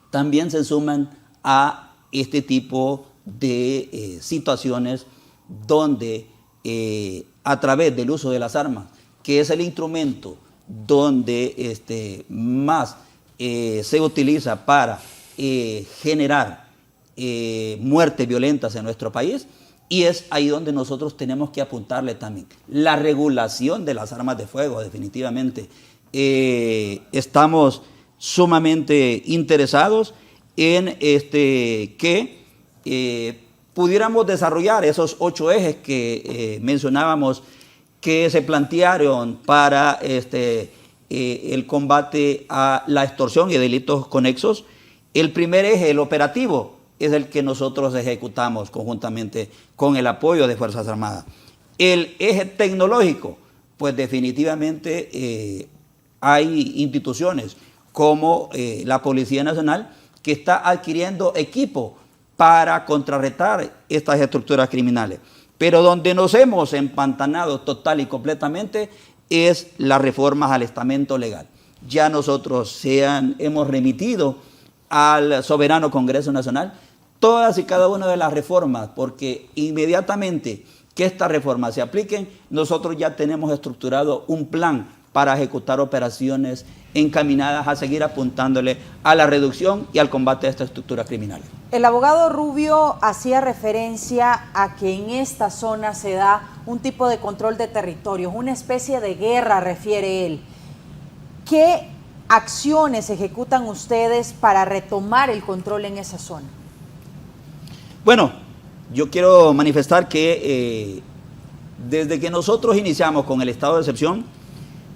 también se suman a este tipo de situaciones donde a través del uso de las armas, que es el instrumento donde más se utiliza para generar muertes violentas en nuestro país, y es ahí donde nosotros tenemos que apuntarle también. La regulación de las armas de fuego, definitivamente. Estamos sumamente interesados en que pudiéramos desarrollar esos 8 ejes que mencionábamos que se plantearon para el combate a la extorsión y delitos conexos. El primer eje, el operativo, es el que nosotros ejecutamos conjuntamente con el apoyo de Fuerzas Armadas. El eje tecnológico, pues definitivamente hay instituciones como la Policía Nacional que está adquiriendo equipo para contrarrestar estas estructuras criminales. Pero donde nos hemos empantanado total y completamente es las reformas al estamento legal. Ya nosotros hemos remitido al soberano Congreso Nacional todas y cada una de las reformas, porque inmediatamente que estas reformas se apliquen, nosotros ya tenemos estructurado un plan para ejecutar operaciones encaminadas a seguir apuntándole a la reducción y al combate de estas estructuras criminales. El abogado Rubio hacía referencia a que en esta zona se da un tipo de control de territorios, una especie de guerra, refiere él. ¿Qué acciones ejecutan ustedes para retomar el control en esa zona? Bueno, yo quiero manifestar que desde que nosotros iniciamos con el estado de excepción,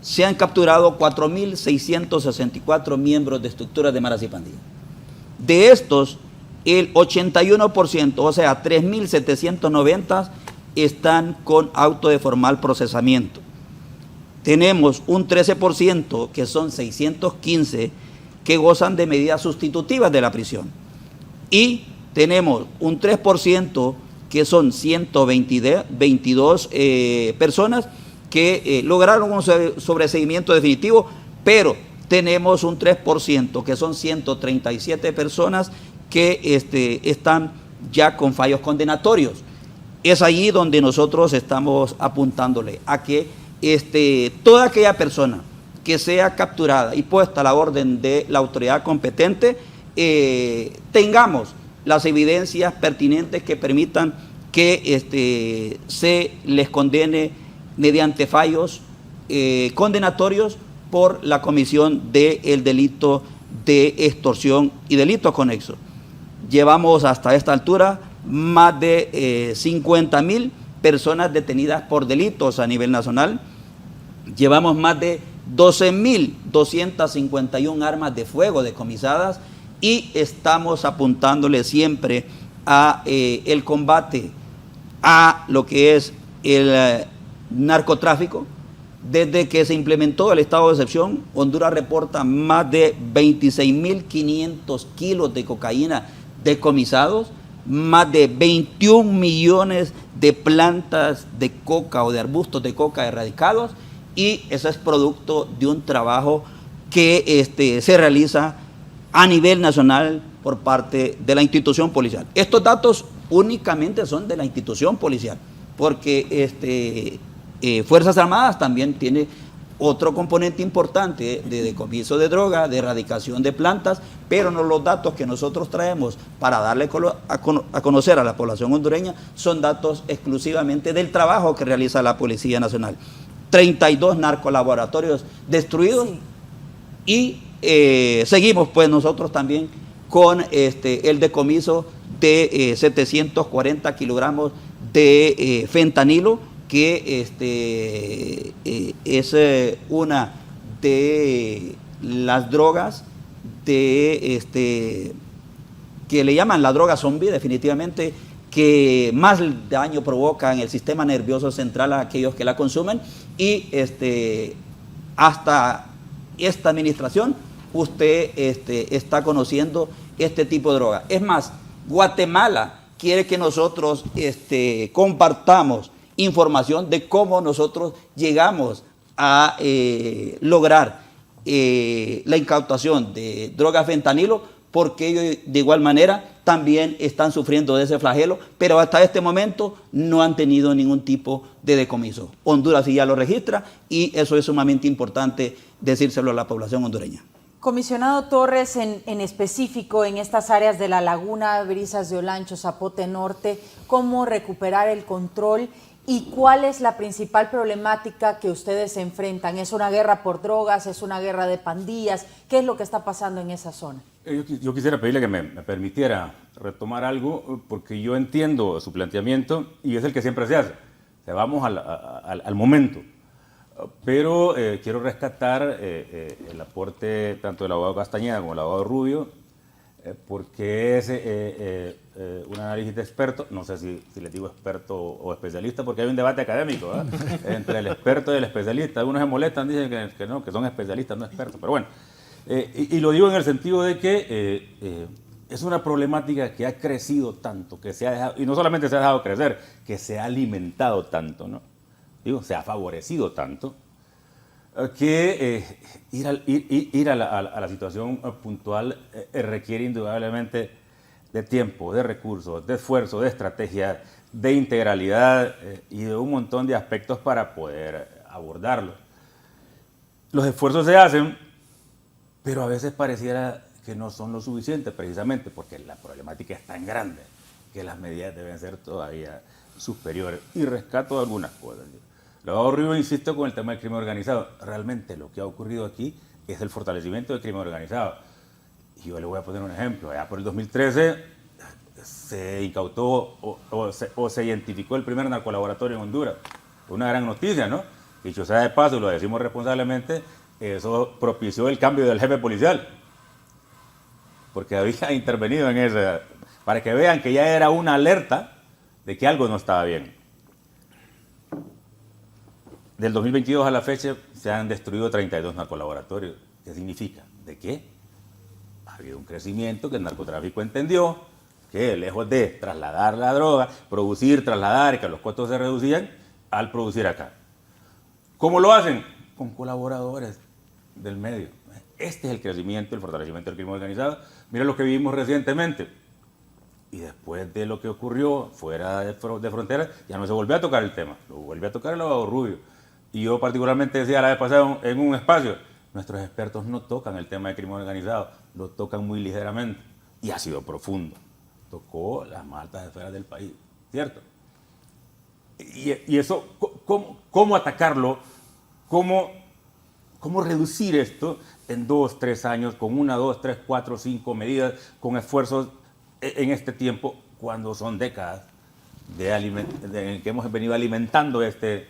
se han capturado 4.664 miembros de estructuras de maras y pandillas. De estos, el 81%, o sea, 3.790, están con auto de formal procesamiento. Tenemos un 13%, que son 615, que gozan de medidas sustitutivas de la prisión. Y tenemos un 3%, que son 122 personas que lograron un sobreseimiento definitivo, pero tenemos un 3%, que son 137 personas que están ya con fallos condenatorios. Es allí donde nosotros estamos apuntándole a que toda aquella persona que sea capturada y puesta a la orden de la autoridad competente, tengamos las evidencias pertinentes que permitan que se les condene mediante fallos condenatorios por la comisión del delito de extorsión y delitos conexos. Llevamos hasta esta altura más de 50.000 personas detenidas por delitos a nivel nacional. Llevamos más de 12.251 armas de fuego decomisadas y estamos apuntándole siempre a el combate a lo que es el narcotráfico. Desde que se implementó el estado de excepción, Honduras reporta más de 26.500 kilos de cocaína decomisados, más de 21 millones de plantas de coca o de arbustos de coca erradicados, y eso es producto de un trabajo que se realiza a nivel nacional por parte de la institución policial. Estos datos únicamente son de la institución policial, porque Fuerzas Armadas también tiene otro componente importante de decomiso de droga, de erradicación de plantas, pero no, los datos que nosotros traemos para darle a conocer a la población hondureña son datos exclusivamente del trabajo que realiza la Policía Nacional. 32 narcolaboratorios destruidos, sí. Y seguimos pues nosotros también con el decomiso de 740 kilogramos de fentanilo, que es una de las drogas que le llaman la droga zombie, definitivamente, que más daño provoca en el sistema nervioso central a aquellos que la consumen. Y hasta esta administración usted está conociendo este tipo de droga. Es más, Guatemala quiere que nosotros compartamos información de cómo nosotros llegamos a lograr la incautación de droga fentanilo, porque ellos de igual manera también están sufriendo de ese flagelo, pero hasta este momento no han tenido ningún tipo de decomiso. Honduras sí ya lo registra, y eso es sumamente importante decírselo a la población hondureña. Comisionado Torres, en específico en estas áreas de La Laguna, Brisas de Olancho, Zapote Norte, ¿cómo recuperar el control y cuál es la principal problemática que ustedes se enfrentan? ¿Es una guerra por drogas? ¿Es una guerra de pandillas? ¿Qué es lo que está pasando en esa zona? Yo quisiera pedirle que me permitiera retomar algo, porque yo entiendo su planteamiento y es el que siempre se hace. O sea, vamos al momento. Pero quiero rescatar el aporte tanto del abogado Castañeda como del abogado Rubio, porque es un análisis de experto. No sé si les digo experto o especialista, porque hay un debate académico entre el experto y el especialista. Algunos se molestan, dicen que no, que son especialistas, no expertos, pero bueno. Y lo digo en el sentido de que es una problemática que ha crecido tanto, que se ha dejado, y no solamente se ha dejado crecer, que se ha alimentado tanto, ¿no? Digo, se ha favorecido tanto, que ir a la situación puntual requiere indudablemente de tiempo, de recursos, de esfuerzo, de estrategia, de integralidad y de un montón de aspectos para poder abordarlo. Los esfuerzos se hacen, pero a veces pareciera que no son lo suficiente, precisamente porque la problemática es tan grande que las medidas deben ser todavía superiores. Y rescato algunas cosas. El abogado Rubio insiste con el tema del crimen organizado. Realmente lo que ha ocurrido aquí es el fortalecimiento del crimen organizado. Y yo le voy a poner un ejemplo. Allá por el 2013 se incautó o se identificó el primer narcolaboratorio en Honduras. Una gran noticia, ¿no? Dicho sea de paso, lo decimos responsablemente, eso propició el cambio del jefe policial, porque había intervenido en eso, para que vean que ya era una alerta de que algo no estaba bien. Del 2022 a la fecha se han destruido 32 narcolaboratorios. ¿Qué significa? ¿De qué? Ha habido un crecimiento que el narcotráfico entendió que lejos de trasladar la droga, producir, trasladar y que los costos se reducían, al producir acá. ¿Cómo lo hacen? Con colaboradores del medio. Este es el crecimiento, el fortalecimiento del crimen organizado. Mira lo que vivimos recientemente. Y después de lo que ocurrió fuera de frontera, ya no se volvió a tocar el tema, lo volvió a tocar el abogado Rubio. Y yo particularmente decía la vez pasada en un espacio, nuestros expertos no tocan el tema de crimen organizado, lo tocan muy ligeramente. Y ha sido profundo. Tocó las más altas esferas del país, ¿cierto? Y eso, ¿cómo atacarlo? ¿Cómo reducir esto en 2, 3 años, con 1, 2, 3, 4, 5 medidas, con esfuerzos en este tiempo, cuando son décadas en que hemos venido alimentando este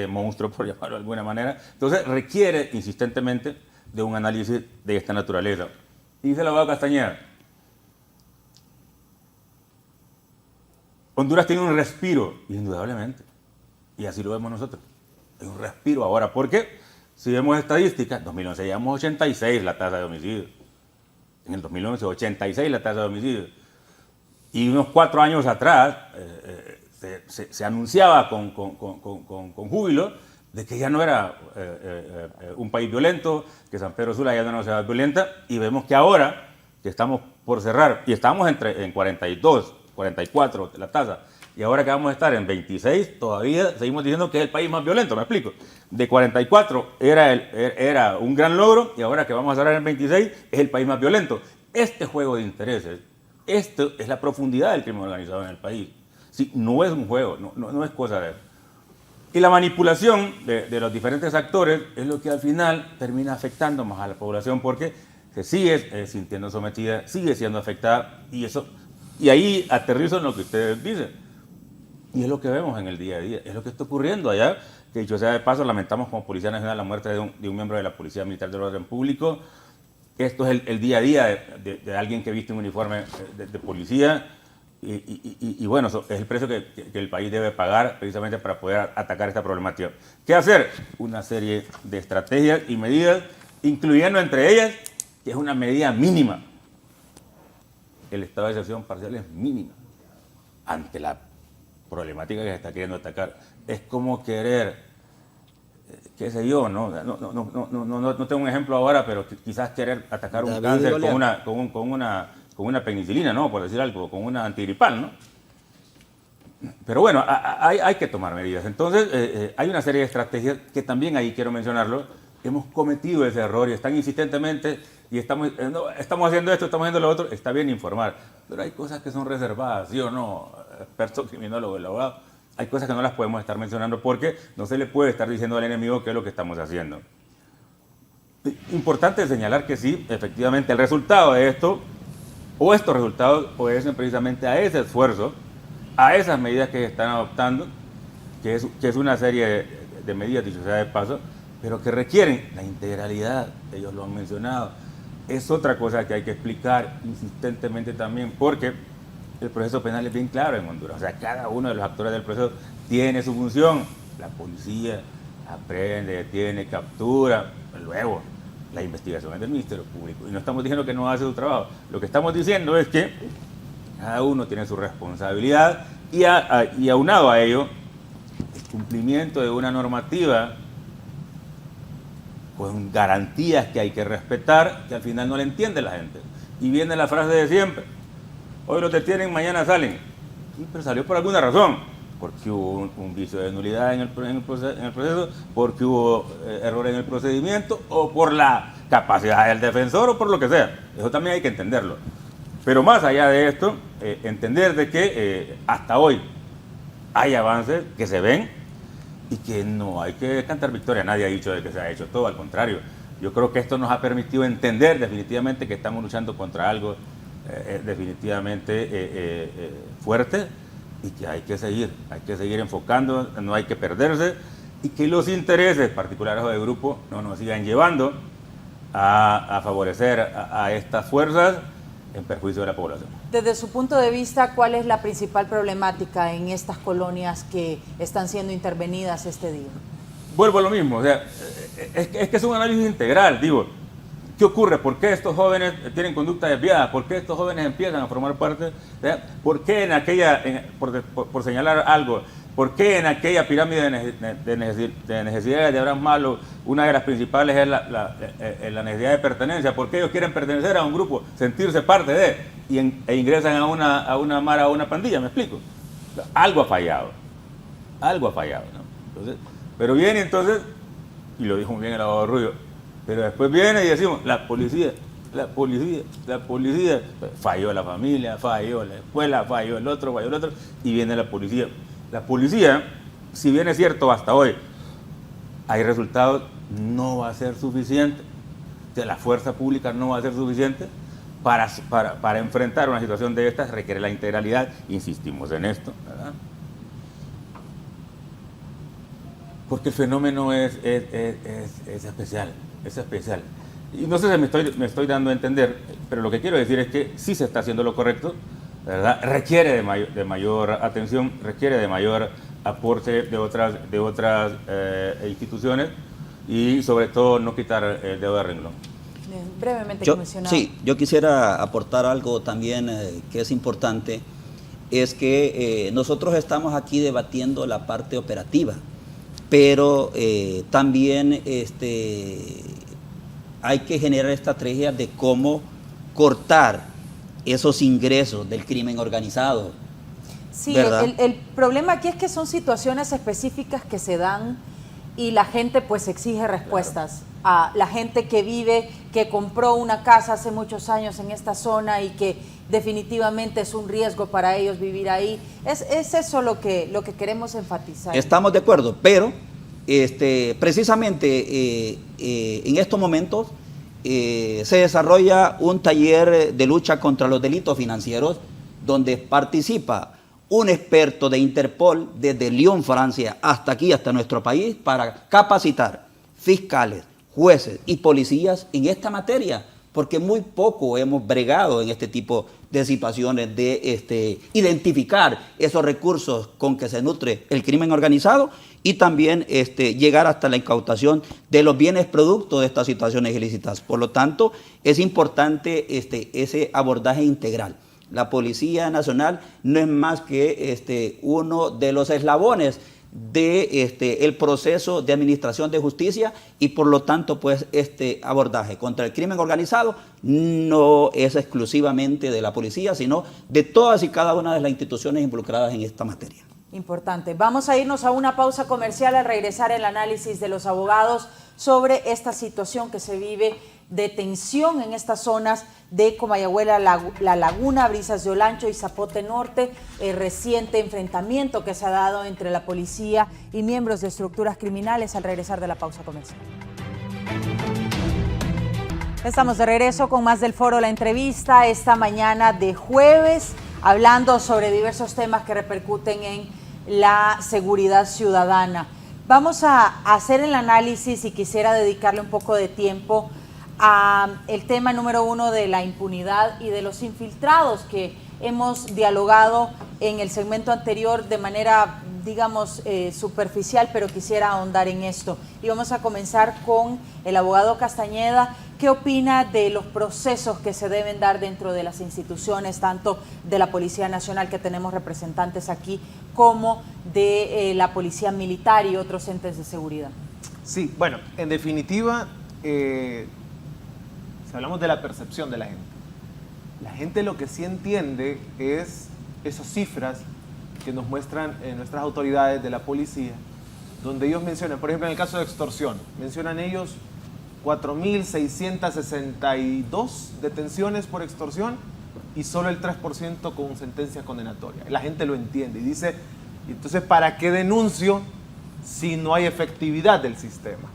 monstruo, por llamarlo de alguna manera? Entonces requiere insistentemente de un análisis de esta naturaleza. Y dice el abogado Castañeda, Honduras tiene un respiro, indudablemente, y así lo vemos nosotros. Hay un respiro ahora, porque si vemos estadísticas, en 2011 llevamos 86 la tasa de homicidios. En el 2011, 86 la tasa de homicidios. Y unos 4 años atrás se anunciaba con júbilo de que ya no era un país violento, que San Pedro Sula ya no era una ciudad violenta, y vemos que ahora, que estamos por cerrar, y estamos en 42, 44 la tasa, y ahora que vamos a estar en 26, todavía seguimos diciendo que es el país más violento, me explico. De 44 era un gran logro, y ahora que vamos a cerrar en 26 es el país más violento. Este juego de intereses, esto es la profundidad del crimen organizado en el país. Sí, no es un juego, no es cosa de eso. Y la manipulación de los diferentes actores es lo que al final termina afectando más a la población, porque se sigue sintiendo sometida, sigue siendo afectada, y ahí aterrizo en lo que ustedes dicen. Y es lo que vemos en el día a día, es lo que está ocurriendo allá, que dicho sea de paso, lamentamos como Policía Nacional la muerte de un miembro de la Policía Militar del Orden Público. Esto es el día a día de alguien que viste un uniforme de policía, y bueno, eso es el precio que el país debe pagar precisamente para poder atacar esta problemática. ¿Qué hacer? Una serie de estrategias y medidas, incluyendo entre ellas, que es una medida mínima. El estado de excepción parcial es mínima ante la problemática que se está queriendo atacar. Es como querer, qué sé yo, no tengo un ejemplo ahora, pero quizás querer atacar un cáncer con una penicilina, ¿no? Por decir algo, con una antigripal, ¿no? Pero bueno, hay que tomar medidas. Entonces, hay una serie de estrategias que también ahí quiero mencionarlo. Hemos cometido ese error y están insistentemente, y estamos haciendo esto, estamos haciendo lo otro. Está bien informar, pero hay cosas que son reservadas, ¿sí o no? Experto criminólogo, el abogado. Hay cosas que no las podemos estar mencionando porque no se le puede estar diciendo al enemigo qué es lo que estamos haciendo. Importante señalar que sí, efectivamente, el resultado de esto, o estos resultados, obedecen precisamente a ese esfuerzo, a esas medidas que se están adoptando, que es una serie de medidas, dicho sea de paso, pero que requieren la integralidad, ellos lo han mencionado. Es otra cosa que hay que explicar insistentemente también, porque el proceso penal es bien claro en Honduras. O sea, cada uno de los actores del proceso tiene su función. La policía aprende, detiene, captura, luego la investigación es del Ministerio Público. Y no estamos diciendo que no hace su trabajo. Lo que estamos diciendo es que cada uno tiene su responsabilidad y aunado a ello, el cumplimiento de una normativa con garantías que hay que respetar, que al final no le entiende la gente. Y viene la frase de siempre: hoy los detienen, mañana salen. Sí, pero salió por alguna razón, porque hubo un vicio de nulidad en el proceso, porque hubo error en el procedimiento, o por la capacidad del defensor, o por lo que sea. Eso también hay que entenderlo. Pero más allá de esto, entender de que hasta hoy hay avances que se ven y que no hay que cantar victoria. Nadie ha dicho de que se ha hecho todo, al contrario. Yo creo que esto nos ha permitido entender definitivamente que estamos luchando contra algo definitivamente fuerte, y que hay que seguir enfocando, no hay que perderse, y que los intereses particulares o de grupo no nos sigan llevando a favorecer a estas fuerzas en perjuicio de la población. Desde su punto de vista, ¿cuál es la principal problemática en estas colonias que están siendo intervenidas este día? Vuelvo a lo mismo, o sea, es que es un análisis integral, digo. ¿Qué ocurre? ¿Por qué estos jóvenes tienen conducta desviada? ¿Por qué estos jóvenes empiezan a formar parte? ¿Por qué por señalar algo, por qué en aquella pirámide de necesidades de Abraham Maslow, una de las principales es la necesidad de pertenencia? ¿Por qué ellos quieren pertenecer a un grupo, sentirse parte de? e ingresan a una mara, a una pandilla, ¿me explico? Algo ha fallado, ¿no? Entonces, pero viene entonces, y lo dijo muy bien el abogado Rubio, pero después viene y decimos, la policía, falló la familia, falló la escuela, falló el otro, y viene la policía. La policía, si bien es cierto hasta hoy, hay resultados, no va a ser suficiente. O sea, la fuerza pública no va a ser suficiente para enfrentar una situación de estas, requiere la integralidad, insistimos en esto, ¿verdad? Porque el fenómeno es especial, Y no sé si me estoy dando a entender, pero lo que quiero decir es que sí se está haciendo lo correcto, ¿verdad? Requiere de mayor atención, requiere de mayor aporte de otras instituciones y sobre todo no quitar el dedo de renglón. Brevemente, comisionado. Sí, yo quisiera aportar algo también que es importante, es que nosotros estamos aquí debatiendo la parte operativa, pero también hay que generar estrategias de cómo cortar esos ingresos del crimen organizado. Sí, el problema aquí es que son situaciones específicas que se dan y la gente pues exige respuestas. Claro. A la gente que vive, que compró una casa hace muchos años en esta zona y que definitivamente es un riesgo para ellos vivir ahí. Es eso lo que queremos enfatizar. Estamos de acuerdo, pero precisamente en estos momentos se desarrolla un taller de lucha contra los delitos financieros donde participa un experto de Interpol desde Lyon, Francia, hasta aquí, hasta nuestro país, para capacitar fiscales, jueces y policías en esta materia, porque muy poco hemos bregado en este tipo de situaciones de identificar esos recursos con que se nutre el crimen organizado y también llegar hasta la incautación de los bienes producto de estas situaciones ilícitas. Por lo tanto, es importante ese abordaje integral. La Policía Nacional no es más que uno de los eslabones de el proceso de administración de justicia y por lo tanto pues este abordaje contra el crimen organizado no es exclusivamente de la policía, sino de todas y cada una de las instituciones involucradas en esta materia. Importante. Vamos a irnos a una pausa comercial. Al regresar, el análisis de los abogados sobre esta situación que se vive de tensión en estas zonas de Comayagüela, La Laguna, Brisas de Olancho y Zapote Norte, el reciente enfrentamiento que se ha dado entre la policía y miembros de estructuras criminales al regresar de la pausa comercial. Estamos de regreso con más del Foro La Entrevista esta mañana de jueves, hablando sobre diversos temas que repercuten en la seguridad ciudadana. Vamos a hacer el análisis y quisiera dedicarle un poco de tiempo a el tema número 1 de la impunidad y de los infiltrados que hemos dialogado en el segmento anterior de manera, digamos, superficial, pero quisiera ahondar en esto. Y vamos a comenzar con el abogado Castañeda. ¿Qué opina de los procesos que se deben dar dentro de las instituciones, tanto de la Policía Nacional, que tenemos representantes aquí, como de la Policía Militar y otros entes de seguridad? Sí, bueno, en definitiva, si hablamos de la percepción de la gente lo que sí entiende es esas cifras que nos muestran nuestras autoridades de la policía, donde ellos mencionan, por ejemplo, en el caso de extorsión, mencionan ellos 4.662 detenciones por extorsión y solo el 3% con sentencia condenatoria. La gente lo entiende y dice, entonces, ¿para qué denuncio si no hay efectividad del sistema?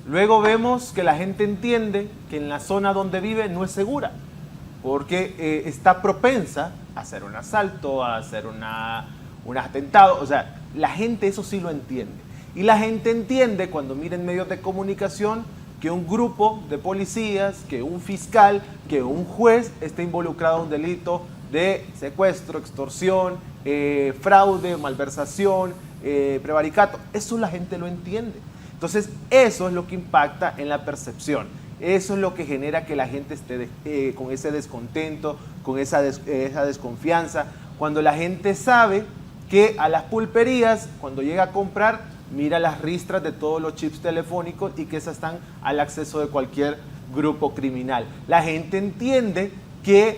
Luego vemos que la gente entiende que en la zona donde vive no es segura, porque está propensa a hacer un asalto, a hacer un atentado. O sea, la gente eso sí lo entiende. Y la gente entiende cuando mira en medios de comunicación que un grupo de policías, que un fiscal, que un juez esté involucrado en un delito de secuestro, extorsión, fraude, malversación, prevaricato. Eso la gente lo entiende. Entonces, eso es lo que impacta en la percepción. Eso es lo que genera que la gente esté con ese descontento, con esa desconfianza. Cuando la gente sabe que a las pulperías, cuando llega a comprar, mira las ristras de todos los chips telefónicos y que esas están al acceso de cualquier grupo criminal. La gente entiende que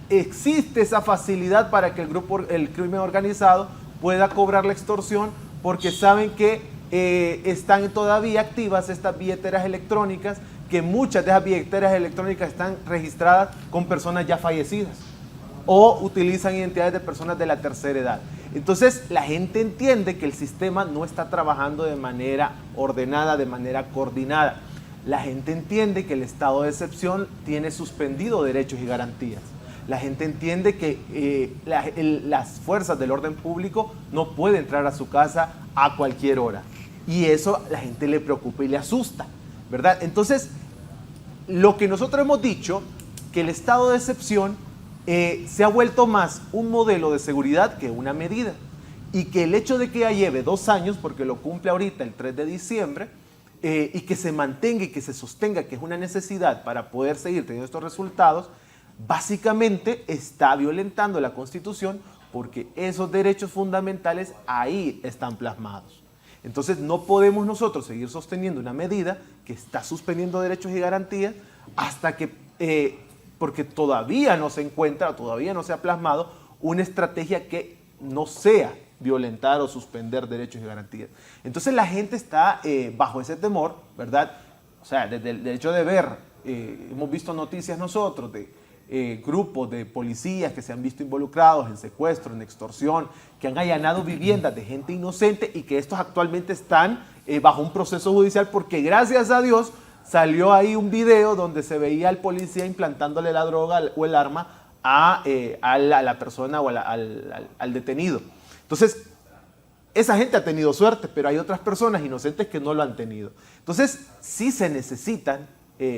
existe esa facilidad para que el crimen organizado pueda cobrar la extorsión, porque saben que están todavía activas estas billeteras electrónicas, que muchas de esas billeteras electrónicas están registradas con personas ya fallecidas o utilizan identidades de personas de la tercera edad. Entonces la gente entiende que el sistema no está trabajando de manera ordenada, de manera coordinada. La gente entiende que el estado de excepción tiene suspendido derechos y garantías. La gente entiende que las fuerzas del orden público no pueden entrar a su casa a cualquier hora. Y eso a la gente le preocupa y le asusta, ¿verdad? Entonces, lo que nosotros hemos dicho, que el estado de excepción se ha vuelto más un modelo de seguridad que una medida. Y que el hecho de que ya lleve 2 años, porque lo cumple ahorita el 3 de diciembre, y que se mantenga y que se sostenga que es una necesidad para poder seguir teniendo estos resultados, básicamente está violentando la Constitución, porque esos derechos fundamentales ahí están plasmados. Entonces no podemos nosotros seguir sosteniendo una medida que está suspendiendo derechos y garantías hasta que, porque todavía no se encuentra, todavía no se ha plasmado una estrategia que no sea violentar o suspender derechos y garantías. Entonces la gente está bajo ese temor, ¿verdad? O sea, desde el hecho de ver, hemos visto noticias nosotros de grupos de policías que se han visto involucrados en secuestro, en extorsión, que han allanado viviendas de gente inocente y que estos actualmente están bajo un proceso judicial, porque gracias a Dios salió ahí un video donde se veía al policía implantándole la droga o el arma a la persona o al detenido. Entonces, esa gente ha tenido suerte, pero hay otras personas inocentes que no lo han tenido. Entonces, sí se necesitan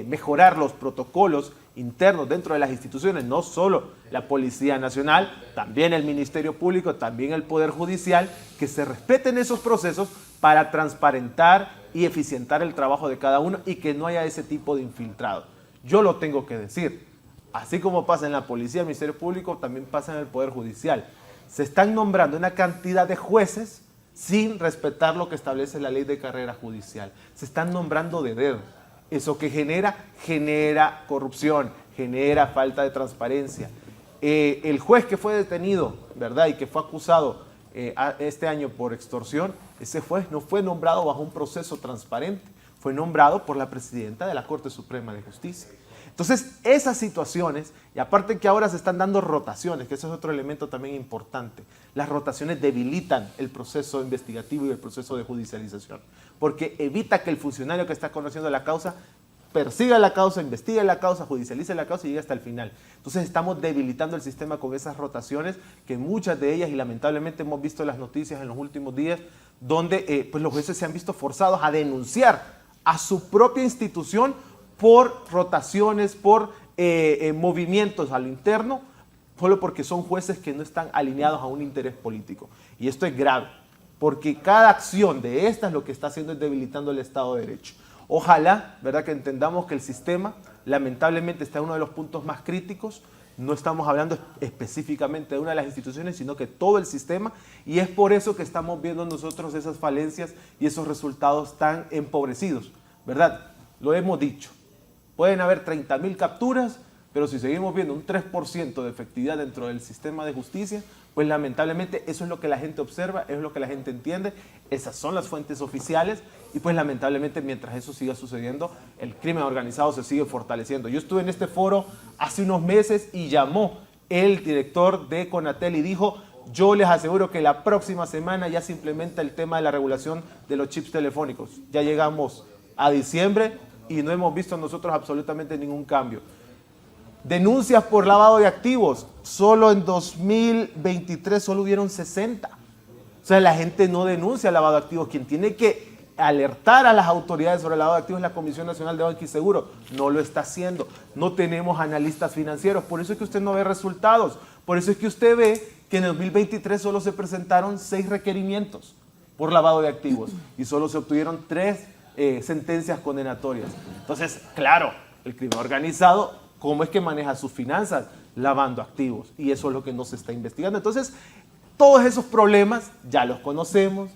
mejorar los protocolos internos dentro de las instituciones, no solo la Policía Nacional, también el Ministerio Público, también el Poder Judicial, que se respeten esos procesos para transparentar y eficientar el trabajo de cada uno y que no haya ese tipo de infiltrado. Yo lo tengo que decir, así como pasa en la Policía, el Ministerio Público, también pasa en el Poder Judicial. Se están nombrando una cantidad de jueces sin respetar lo que establece la ley de carrera judicial. Se están nombrando de dedo. Eso que genera corrupción, genera falta de transparencia. El juez que fue detenido, ¿verdad?, y que fue acusado este año por extorsión, ese juez no fue nombrado bajo un proceso transparente, fue nombrado por la presidenta de la Corte Suprema de Justicia. Entonces, esas situaciones, y aparte que ahora se están dando rotaciones, que ese es otro elemento también importante, las rotaciones debilitan el proceso investigativo y el proceso de judicialización, porque evita que el funcionario que está conociendo la causa persiga la causa, investigue la causa, judicialice la causa y llegue hasta el final. Entonces estamos debilitando el sistema con esas rotaciones, que muchas de ellas, y lamentablemente hemos visto las noticias en los últimos días, donde pues los jueces se han visto forzados a denunciar a su propia institución por rotaciones, por movimientos a lo interno, solo porque son jueces que no están alineados a un interés político. Y esto es grave, porque cada acción de estas lo que está haciendo es debilitando el Estado de Derecho. Ojalá, ¿verdad?, que entendamos que el sistema lamentablemente está en uno de los puntos más críticos. No estamos hablando específicamente de una de las instituciones, sino que todo el sistema, y es por eso que estamos viendo nosotros esas falencias y esos resultados tan empobrecidos, ¿verdad? Lo hemos dicho. Pueden haber 30.000 capturas, pero si seguimos viendo un 3% de efectividad dentro del sistema de justicia, pues lamentablemente eso es lo que la gente observa, eso es lo que la gente entiende, esas son las fuentes oficiales, y pues lamentablemente mientras eso siga sucediendo, el crimen organizado se sigue fortaleciendo. Yo estuve en este foro hace unos meses y llamó el director de Conatel y dijo: yo les aseguro que la próxima semana ya se implementa el tema de la regulación de los chips telefónicos. Ya llegamos a diciembre y no hemos visto nosotros absolutamente ningún cambio. Denuncias por lavado de activos, solo en 2023 solo hubieron 60. O sea, la gente no denuncia lavado de activos. Quien tiene que alertar a las autoridades sobre el lavado de activos es la Comisión Nacional de Banco y Seguro. No lo está haciendo. No tenemos analistas financieros. Por eso es que usted no ve resultados. Por eso es que usted ve que en 2023 solo se presentaron 6 requerimientos por lavado de activos y solo se obtuvieron 3 sentencias condenatorias. Entonces, claro, el crimen organizado, ¿cómo es que maneja sus finanzas? Lavando activos. Y eso es lo que no se está investigando. Entonces, todos esos problemas ya los conocemos.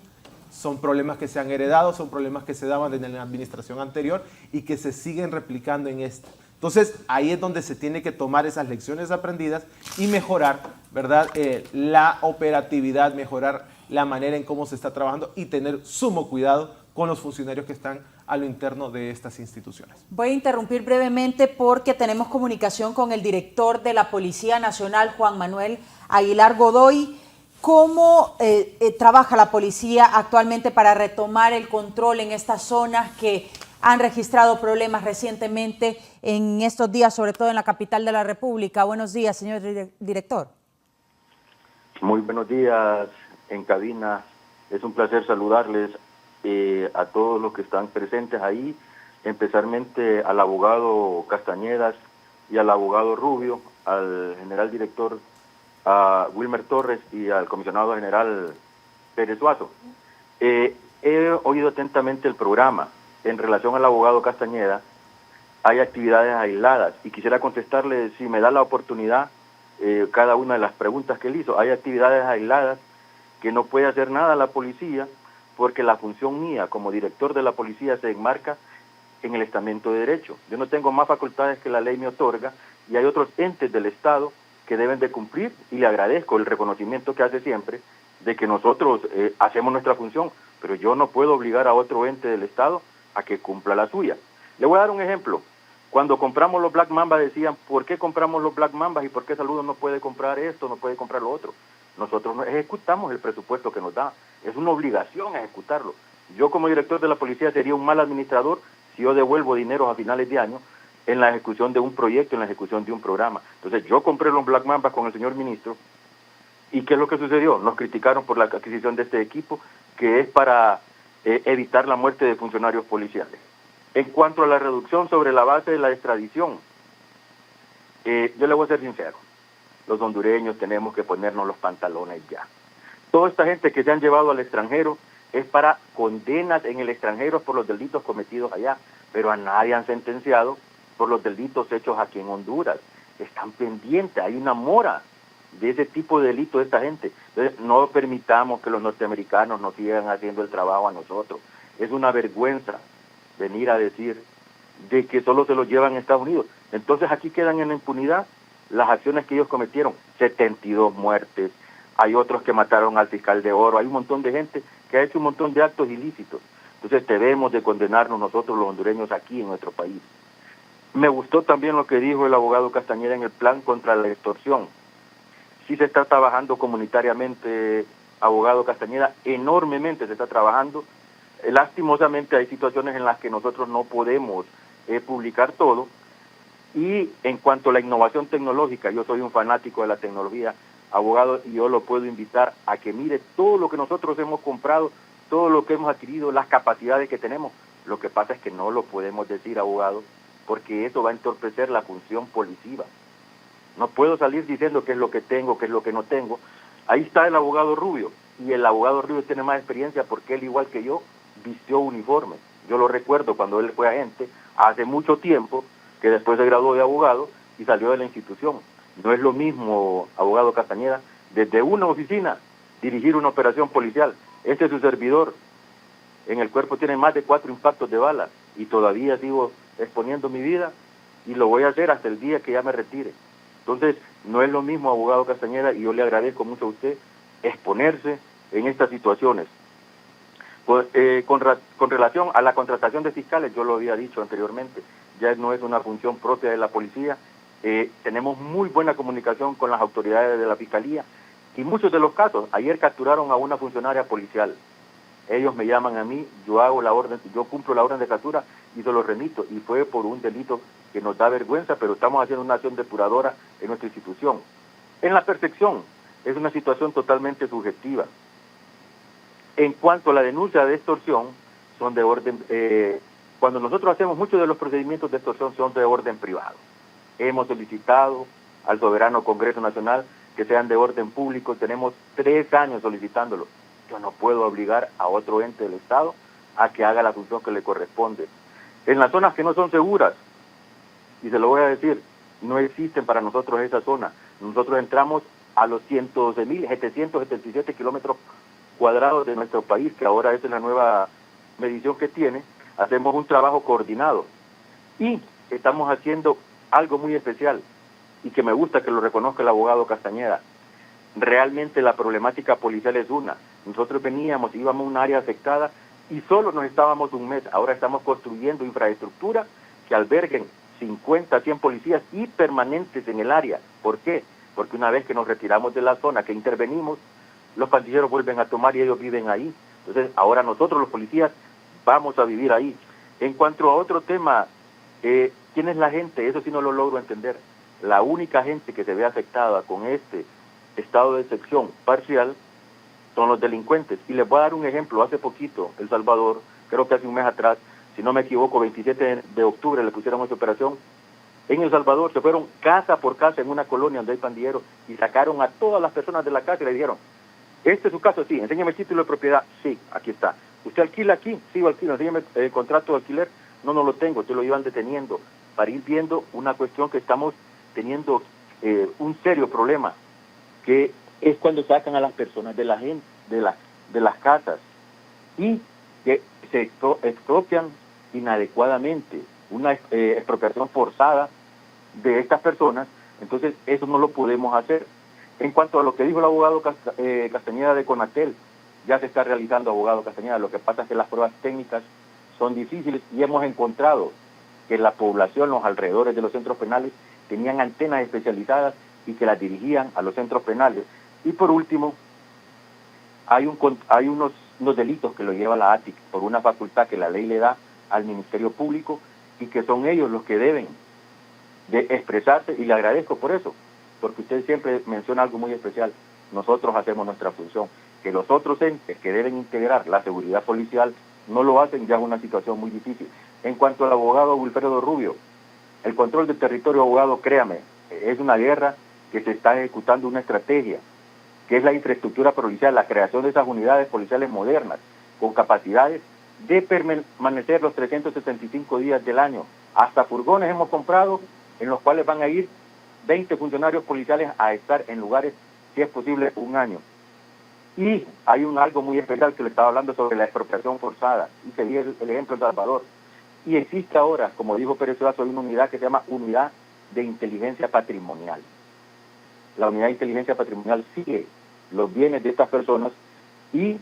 Son problemas que se han heredado, son problemas que se daban en la administración anterior y que se siguen replicando en esta. Entonces, ahí es donde se tiene que tomar esas lecciones aprendidas y mejorar, ¿verdad? La operatividad, mejorar la manera en cómo se está trabajando y tener sumo cuidado con los funcionarios que están a lo interno de estas instituciones. Voy a interrumpir brevemente porque tenemos comunicación con el director de la Policía Nacional, Juan Manuel Aguilar Godoy. ¿Cómo trabaja la policía actualmente para retomar el control en estas zonas que han registrado problemas recientemente en estos días, sobre todo en la capital de la República? Buenos días, señor director. Muy buenos días en cabina. Es un placer saludarles a todos los que están presentes ahí, especialmente al abogado Castañedas y al abogado Rubio, al general director Wilmer Torres y al comisionado general Pérez Suazo. He oído atentamente el programa. En relación al abogado Castañeda, hay actividades aisladas y quisiera contestarle, si me da la oportunidad, cada una de las preguntas que él hizo. Hay actividades aisladas que no puede hacer nada la policía porque la función mía como director de la policía se enmarca en el estamento de derecho. Yo no tengo más facultades que la ley me otorga y hay otros entes del Estado que deben de cumplir y le agradezco el reconocimiento que hace siempre de que nosotros hacemos nuestra función, pero yo no puedo obligar a otro ente del Estado a que cumpla la suya. Le voy a dar un ejemplo. Cuando compramos los Black Mamba decían, ¿por qué compramos los Black Mambas y por qué Saludos no puede comprar esto, no puede comprar lo otro? Nosotros no ejecutamos el presupuesto que nos da. Es una obligación ejecutarlo. Yo como director de la policía sería un mal administrador si yo devuelvo dinero a finales de año en la ejecución de un proyecto, en la ejecución de un programa. Entonces yo compré los Black Mambas con el señor ministro y ¿qué es lo que sucedió? Nos criticaron por la adquisición de este equipo que es para evitar la muerte de funcionarios policiales. En cuanto a la reducción sobre la base de la extradición, yo le voy a ser sincero, los hondureños tenemos que ponernos los pantalones ya. Toda esta gente que se han llevado al extranjero es para condenas en el extranjero por los delitos cometidos allá, pero a nadie han sentenciado por los delitos hechos aquí en Honduras. Están pendientes, hay una mora de ese tipo de delito de esta gente. Entonces, no permitamos que los norteamericanos nos sigan haciendo el trabajo a nosotros. Es una vergüenza venir a decir de que solo se los llevan a Estados Unidos. Entonces aquí quedan en la impunidad las acciones que ellos cometieron. 72 muertes, hay otros que mataron al fiscal de Oro, hay un montón de gente que ha hecho un montón de actos ilícitos. Entonces debemos de condenarnos nosotros los hondureños aquí en nuestro país. Me gustó también lo que dijo el abogado Castañeda en el plan contra la extorsión. Sí se está trabajando comunitariamente, abogado Castañeda, enormemente se está trabajando. Lastimosamente hay situaciones en las que nosotros no podemos publicar todo. Y en cuanto a la innovación tecnológica, yo soy un fanático de la tecnología, abogado, y yo lo puedo invitar a que mire todo lo que nosotros hemos comprado, todo lo que hemos adquirido, las capacidades que tenemos. Lo que pasa es que no lo podemos decir, abogado, porque eso va a entorpecer la función policiva. No puedo salir diciendo qué es lo que tengo, qué es lo que no tengo. Ahí está el abogado Rubio, y el abogado Rubio tiene más experiencia porque él, igual que yo, vistió uniforme. Yo lo recuerdo cuando él fue agente, hace mucho tiempo, que después se graduó de abogado y salió de la institución. No es lo mismo, abogado Castañeda, desde una oficina dirigir una operación policial. Este es su servidor. En el cuerpo tiene más de 4 impactos de bala y todavía sigo exponiendo mi vida y lo voy a hacer hasta el día que ya me retire. Entonces, no es lo mismo, abogado Castañeda, y yo le agradezco mucho a usted exponerse en estas situaciones. Pues, con relación a la contratación de fiscales, yo lo había dicho anteriormente, ya no es una función propia de la policía. Tenemos muy buena comunicación con las autoridades de la Fiscalía y muchos de los casos, ayer capturaron a una funcionaria policial. Ellos me llaman a mí, yo cumplo la orden de captura y se lo remito, y fue por un delito que nos da vergüenza, pero estamos haciendo una acción depuradora en nuestra institución. En la percepción, es una situación totalmente subjetiva. En cuanto a la denuncia de extorsión, son de orden, cuando nosotros hacemos muchos de los procedimientos de extorsión son de orden privado. Hemos solicitado al soberano Congreso Nacional que sean de orden público, tenemos 3 años solicitándolo. Yo no puedo obligar a otro ente del Estado a que haga la función que le corresponde. En las zonas que no son seguras, y se lo voy a decir, no existen para nosotros esas zonas. Nosotros entramos a los 112.777 kilómetros cuadrados de nuestro país, que ahora esa es la nueva medición que tiene. Hacemos un trabajo coordinado y estamos haciendo algo muy especial y que me gusta que lo reconozca el abogado Castañeda. Realmente la problemática policial es una. Nosotros íbamos a un área afectada y solo nos estábamos un mes. Ahora estamos construyendo infraestructura que alberguen 50, 100 policías y permanentes en el área. ¿Por qué? Porque una vez que nos retiramos de la zona, que intervenimos, los pandilleros vuelven a tomar y ellos viven ahí. Entonces, ahora nosotros los policías vamos a vivir ahí. En cuanto a otro tema, ¿quién es la gente? Eso sí no lo logro entender. La única gente que se ve afectada con este estado de excepción parcial son los delincuentes. Y les voy a dar un ejemplo. Hace poquito, El Salvador, creo que hace un mes atrás, si no me equivoco, 27 de octubre le pusieron esa operación. En El Salvador se fueron casa por casa en una colonia donde hay pandilleros y sacaron a todas las personas de la casa y le dijeron, ¿este es su caso? Sí. Enséñame el título de propiedad. Sí, aquí está. ¿Usted alquila aquí? Sí, yo alquilo. Enséñame el contrato de alquiler. No lo tengo. Entonces lo iban deteniendo para ir viendo una cuestión que estamos teniendo un serio problema, que es cuando sacan a las personas de la gente, de las casas y que se expropian inadecuadamente, una expropiación forzada de estas personas. Entonces eso no lo podemos hacer. En cuanto a lo que dijo el abogado Castañeda de Conatel, ya se está realizando, abogado Castañeda. Lo que pasa es que las pruebas técnicas son difíciles y hemos encontrado que la población, los alrededores de los centros penales, tenían antenas especializadas y que las dirigían a los centros penales. Y por último, hay unos delitos que lo lleva la ATIC por una facultad que la ley le da al Ministerio Público y que son ellos los que deben de expresarse, y le agradezco por eso, porque usted siempre menciona algo muy especial. Nosotros hacemos nuestra función. Que los otros entes que deben integrar la seguridad policial no lo hacen, ya es una situación muy difícil. En cuanto al abogado Wilfredo Rubio, el control del territorio, abogado, créame, es una guerra que se está ejecutando una estrategia, que es la infraestructura policial, la creación de esas unidades policiales modernas, con capacidades de permanecer los 365 días del año. Hasta furgones hemos comprado, en los cuales van a ir 20 funcionarios policiales a estar en lugares, si es posible, un año. Y hay algo muy especial que le estaba hablando sobre la expropiación forzada, y se dio el ejemplo de Salvador. Y existe ahora, como dijo Pérez Suazo, una unidad que se llama Unidad de Inteligencia Patrimonial. La Unidad de Inteligencia Patrimonial sigue los bienes de estas personas y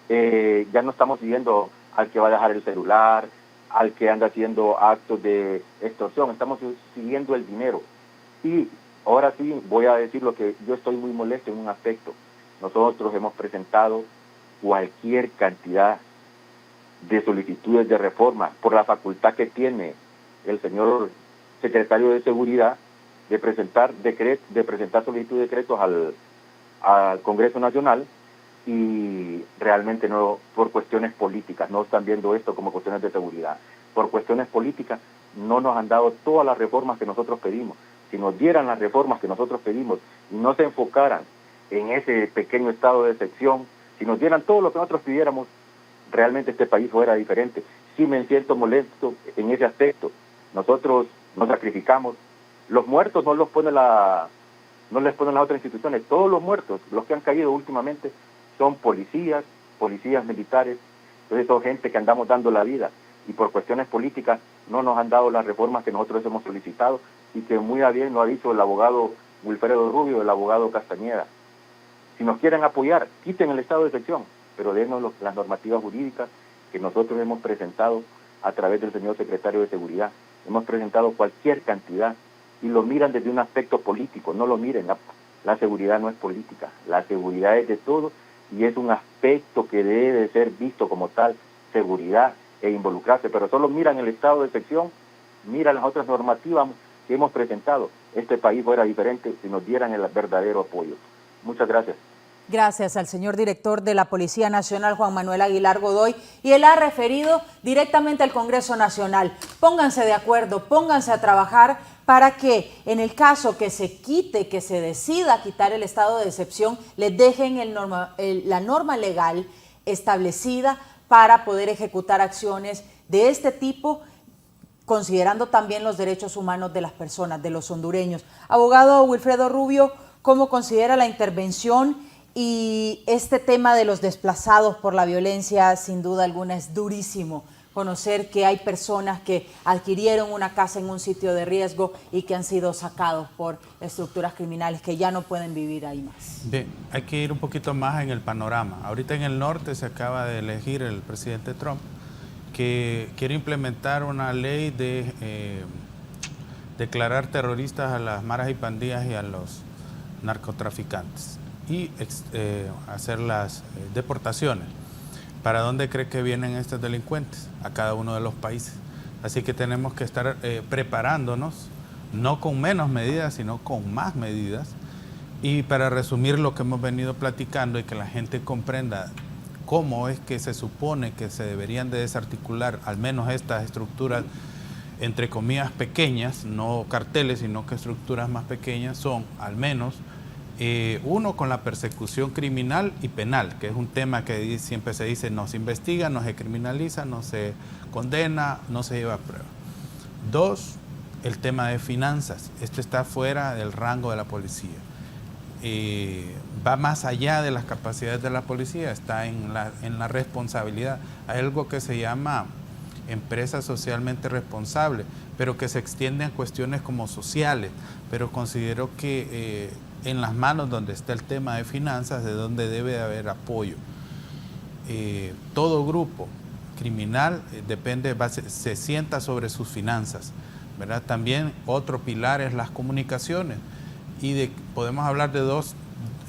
ya no estamos siguiendo al que va a dejar el celular, al que anda haciendo actos de extorsión, estamos siguiendo el dinero. Y ahora sí voy a decir lo que yo estoy muy molesto en un aspecto. Nosotros hemos presentado cualquier cantidad de solicitudes de reforma por la facultad que tiene el señor secretario de Seguridad de presentar solicitud de decretos al Congreso Nacional, y realmente no, por cuestiones políticas, no están viendo esto como cuestiones de seguridad. Por cuestiones políticas no nos han dado todas las reformas que nosotros pedimos. Si nos dieran las reformas que nosotros pedimos y no se enfocaran en ese pequeño estado de excepción, si nos dieran todo lo que nosotros pidiéramos, realmente este país fuera diferente. Sí me siento molesto en ese aspecto. Nosotros nos sacrificamos. Los muertos no les ponen las otras instituciones. Todos los muertos, los que han caído últimamente, son policías militares. Entonces son gente que andamos dando la vida, y por cuestiones políticas no nos han dado las reformas que nosotros hemos solicitado, y que muy a bien lo ha dicho el abogado Wilfredo Rubio, el abogado Castañeda. Si nos quieren apoyar, quiten el estado de excepción, pero denos las normativas jurídicas que nosotros hemos presentado a través del señor secretario de Seguridad. Hemos presentado cualquier cantidad y lo miran desde un aspecto político. No lo miren, la seguridad no es política, la seguridad es de todos y es un aspecto que debe de ser visto como tal, seguridad, e involucrarse, pero solo miran el estado de excepción, miran las otras normativas que hemos presentado. Este país fuera diferente si nos dieran el verdadero apoyo. Muchas gracias. Gracias al señor director de la Policía Nacional, Juan Manuel Aguilar Godoy, y él ha referido directamente al Congreso Nacional. Pónganse de acuerdo, pónganse a trabajar para que en el caso que se quite, que se decida quitar el estado de excepción, les dejen la norma legal establecida para poder ejecutar acciones de este tipo, considerando también los derechos humanos de las personas, de los hondureños. Abogado Wilfredo Rubio, ¿cómo considera la intervención y este tema de los desplazados por la violencia? Sin duda alguna es durísimo. conocer que hay personas que adquirieron una casa en un sitio de riesgo y que han sido sacados por estructuras criminales que ya no pueden vivir ahí más. Bien, hay que ir un poquito más en el panorama. Ahorita en el norte se acaba de elegir el presidente Trump, que quiere implementar una ley de declarar terroristas a las maras y pandillas y a los narcotraficantes y hacer las deportaciones. ¿Para dónde cree que vienen estos delincuentes? A cada uno de los países. Así que tenemos que estar preparándonos, no con menos medidas, sino con más medidas. Y para resumir lo que hemos venido platicando y que la gente comprenda cómo es que se supone que se deberían de desarticular al menos estas estructuras, entre comillas, pequeñas, no carteles, sino que estructuras más pequeñas, son al menos uno, con la persecución criminal y penal, que es un tema que siempre se dice no se investiga, no se criminaliza, no se condena, no se lleva a prueba. 2, el tema de finanzas. Este está fuera del rango de la policía. Va más allá de las capacidades de la policía, está en la responsabilidad. Hay algo que se llama empresa socialmente responsable, pero que se extiende a cuestiones como sociales, pero considero que en las manos donde está el tema de finanzas, de donde debe de haber apoyo. Todo grupo criminal se sienta sobre sus finanzas, ¿verdad? También otro pilar es las comunicaciones, y podemos hablar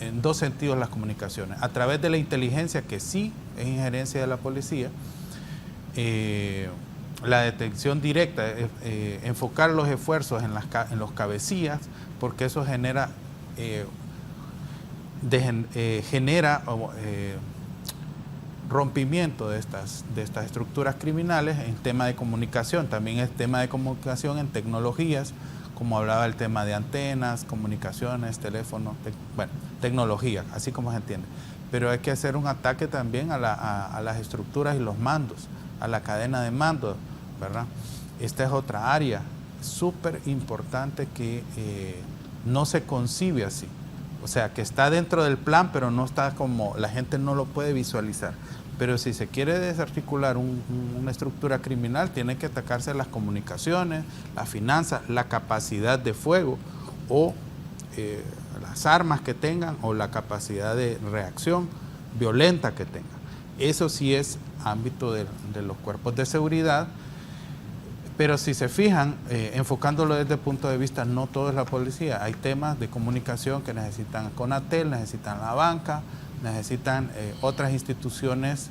en dos sentidos las comunicaciones, a través de la inteligencia, que sí es injerencia de la policía, la detección directa, enfocar los esfuerzos en los cabecillas, porque eso genera rompimiento de estas estructuras criminales. En tema de comunicación, también es tema de comunicación en tecnologías, como hablaba el tema de antenas, comunicaciones, teléfonos, tecnología, así como se entiende. Pero hay que hacer un ataque también a las estructuras y los mandos, a la cadena de mando, ¿verdad? Esta es otra área súper importante que no se concibe así. O sea, que está dentro del plan, pero no está como, la gente no lo puede visualizar. Pero si se quiere desarticular una estructura criminal, tiene que atacarse las comunicaciones, las finanzas, la capacidad de fuego o las armas que tengan o la capacidad de reacción violenta que tengan. Eso sí es ámbito de los cuerpos de seguridad. Pero si se fijan, enfocándolo desde el punto de vista, no todo es la policía. Hay temas de comunicación que necesitan Conatel, necesitan la banca, necesitan otras instituciones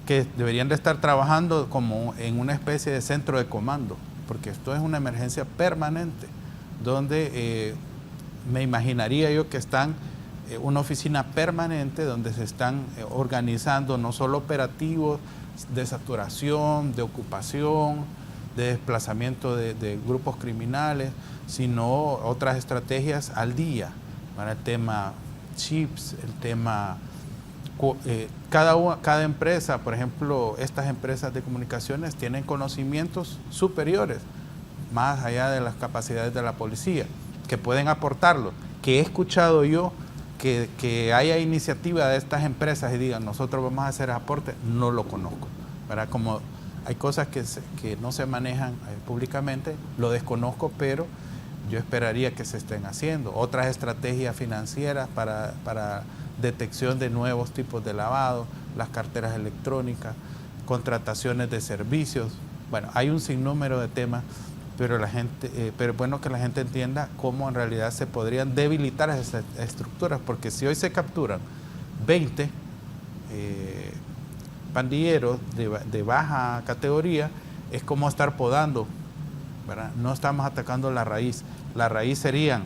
que deberían de estar trabajando como en una especie de centro de comando, porque esto es una emergencia permanente, donde me imaginaría yo que están una oficina permanente donde se están organizando no solo operativos de saturación, de ocupación, de desplazamiento de grupos criminales, sino otras estrategias al día, para el tema chips, el tema, cada empresa, por ejemplo, estas empresas de comunicaciones tienen conocimientos superiores, más allá de las capacidades de la policía, que pueden aportarlo, que he escuchado yo que haya iniciativa de estas empresas y digan, nosotros vamos a hacer aporte, no lo conozco, ¿verdad? Como hay cosas que no se manejan públicamente, lo desconozco, pero yo esperaría que se estén haciendo. Otras estrategias financieras para detección de nuevos tipos de lavado, las carteras electrónicas, contrataciones de servicios. Bueno, hay un sinnúmero de temas, pero es bueno que la gente entienda cómo en realidad se podrían debilitar esas estructuras, porque si hoy se capturan 20 pandilleros de baja categoría, es como estar podando, ¿verdad? No estamos atacando la raíz. La raíz serían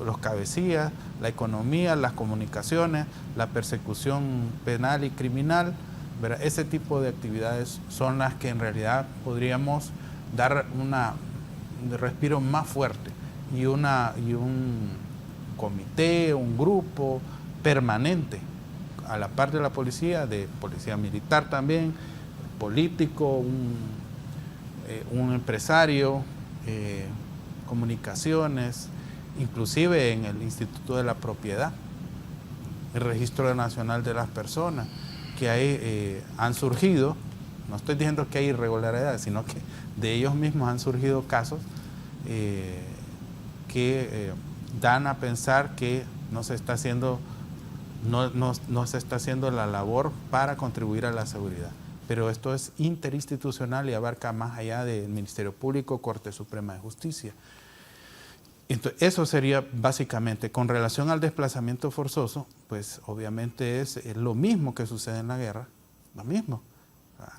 los cabecillas, la economía, las comunicaciones, la persecución penal y criminal, ¿verdad? Ese tipo de actividades son las que en realidad podríamos dar un respiro más fuerte y un comité, un grupo permanente a la par de la policía, de policía militar también, político, un empresario, comunicaciones, inclusive en el Instituto de la Propiedad, el Registro Nacional de las Personas, que han surgido no estoy diciendo que hay irregularidades, sino que de ellos mismos han surgido casos que dan a pensar que no se está haciendo la labor para contribuir a la seguridad. Pero esto es interinstitucional y abarca más allá del Ministerio Público, Corte Suprema de Justicia. Entonces, eso sería básicamente. Con relación al desplazamiento forzoso, pues obviamente es lo mismo que sucede en la guerra, lo mismo.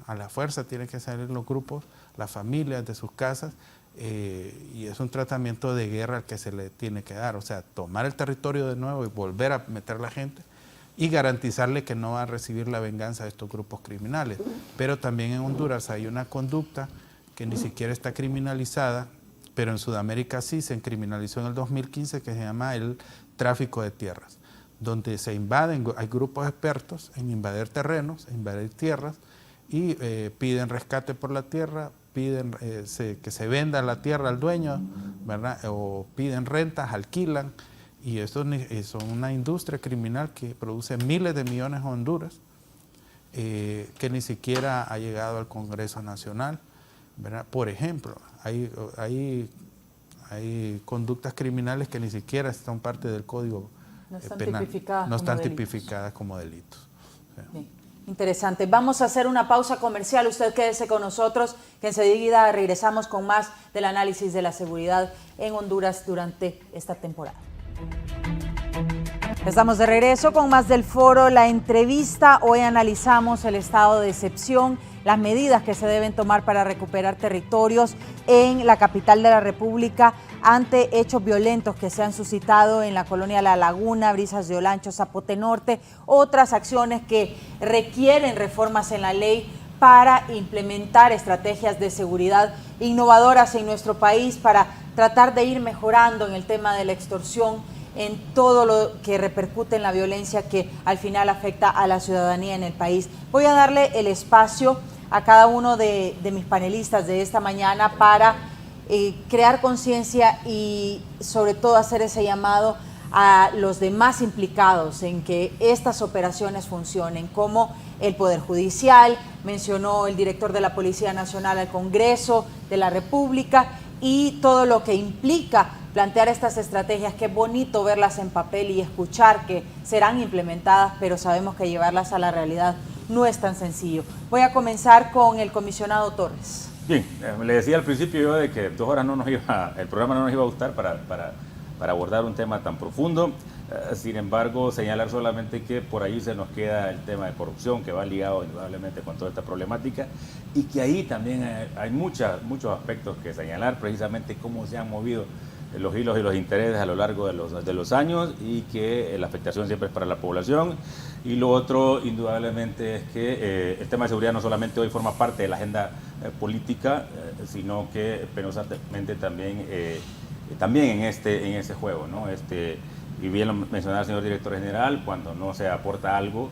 A la fuerza tienen que salir los grupos, las familias de sus casas, y es un tratamiento de guerra al que se le tiene que dar. O sea, tomar el territorio de nuevo y volver a meter la gente y garantizarle que no va a recibir la venganza de estos grupos criminales. Pero también en Honduras hay una conducta que ni siquiera está criminalizada, pero en Sudamérica sí se criminalizó en el 2015, que se llama el tráfico de tierras, donde se invaden, hay grupos expertos en invadir terrenos, en invadir tierras, y piden rescate por la tierra, piden que se venda la tierra al dueño, ¿verdad? O piden rentas, alquilan, y eso es una industria criminal que produce miles de millones en Honduras, que ni siquiera ha llegado al Congreso Nacional, ¿verdad? Por ejemplo, hay conductas criminales que ni siquiera son parte del Código Penal, no están tipificadas como delitos. Bien. Interesante. Vamos a hacer una pausa comercial. Usted quédese con nosotros, que enseguida regresamos con más del análisis de la seguridad en Honduras durante esta temporada. Estamos de regreso con más del foro La Entrevista. Hoy analizamos el estado de excepción, las medidas que se deben tomar para recuperar territorios en la capital de la República ante hechos violentos que se han suscitado en la colonia La Laguna, Brisas de Olancho, Zapote Norte, otras acciones que requieren reformas en la ley para implementar estrategias de seguridad innovadoras en nuestro país, para tratar de ir mejorando en el tema de la extorsión, en todo lo que repercute en la violencia que al final afecta a la ciudadanía en el país. Voy a darle el espacio a cada uno de mis panelistas de esta mañana para crear conciencia y sobre todo hacer ese llamado a los demás implicados en que estas operaciones funcionen, como el Poder Judicial, mencionó el director de la Policía Nacional al Congreso de la República, y todo lo que implica plantear estas estrategias. Qué bonito verlas en papel y escuchar que serán implementadas, pero sabemos que llevarlas a la realidad no es tan sencillo. Voy a comenzar con el comisionado Torres. Bien, le decía al principio yo de que 2 horas el programa no nos iba a gustar para abordar un tema tan profundo. Sin embargo, señalar solamente que por ahí se nos queda el tema de corrupción, que va ligado indudablemente con toda esta problemática, y que ahí también hay muchos aspectos que señalar, precisamente cómo se han movido los hilos y los intereses a lo largo de los años, y que la afectación siempre es para la población. Y lo otro, indudablemente, es que el tema de seguridad no solamente hoy forma parte de la agenda política, sino que penosamente también en este juego, ¿no? Y bien lo mencionaba el señor director general, cuando no se aporta algo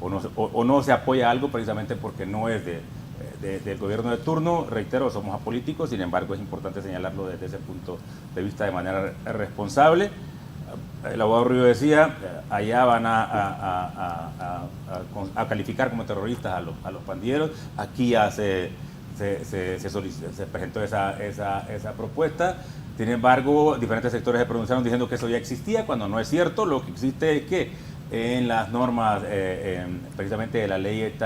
o no se apoya algo, precisamente porque no es del gobierno de turno, reitero, somos apolíticos, sin embargo es importante señalarlo desde ese punto de vista de manera responsable. El abogado Rubio decía, allá van a calificar como terroristas a los pandilleros, aquí ya se presentó esa propuesta. Sin embargo, diferentes sectores se pronunciaron diciendo que eso ya existía, cuando no es cierto. Lo que existe es que en las normas, precisamente de la ley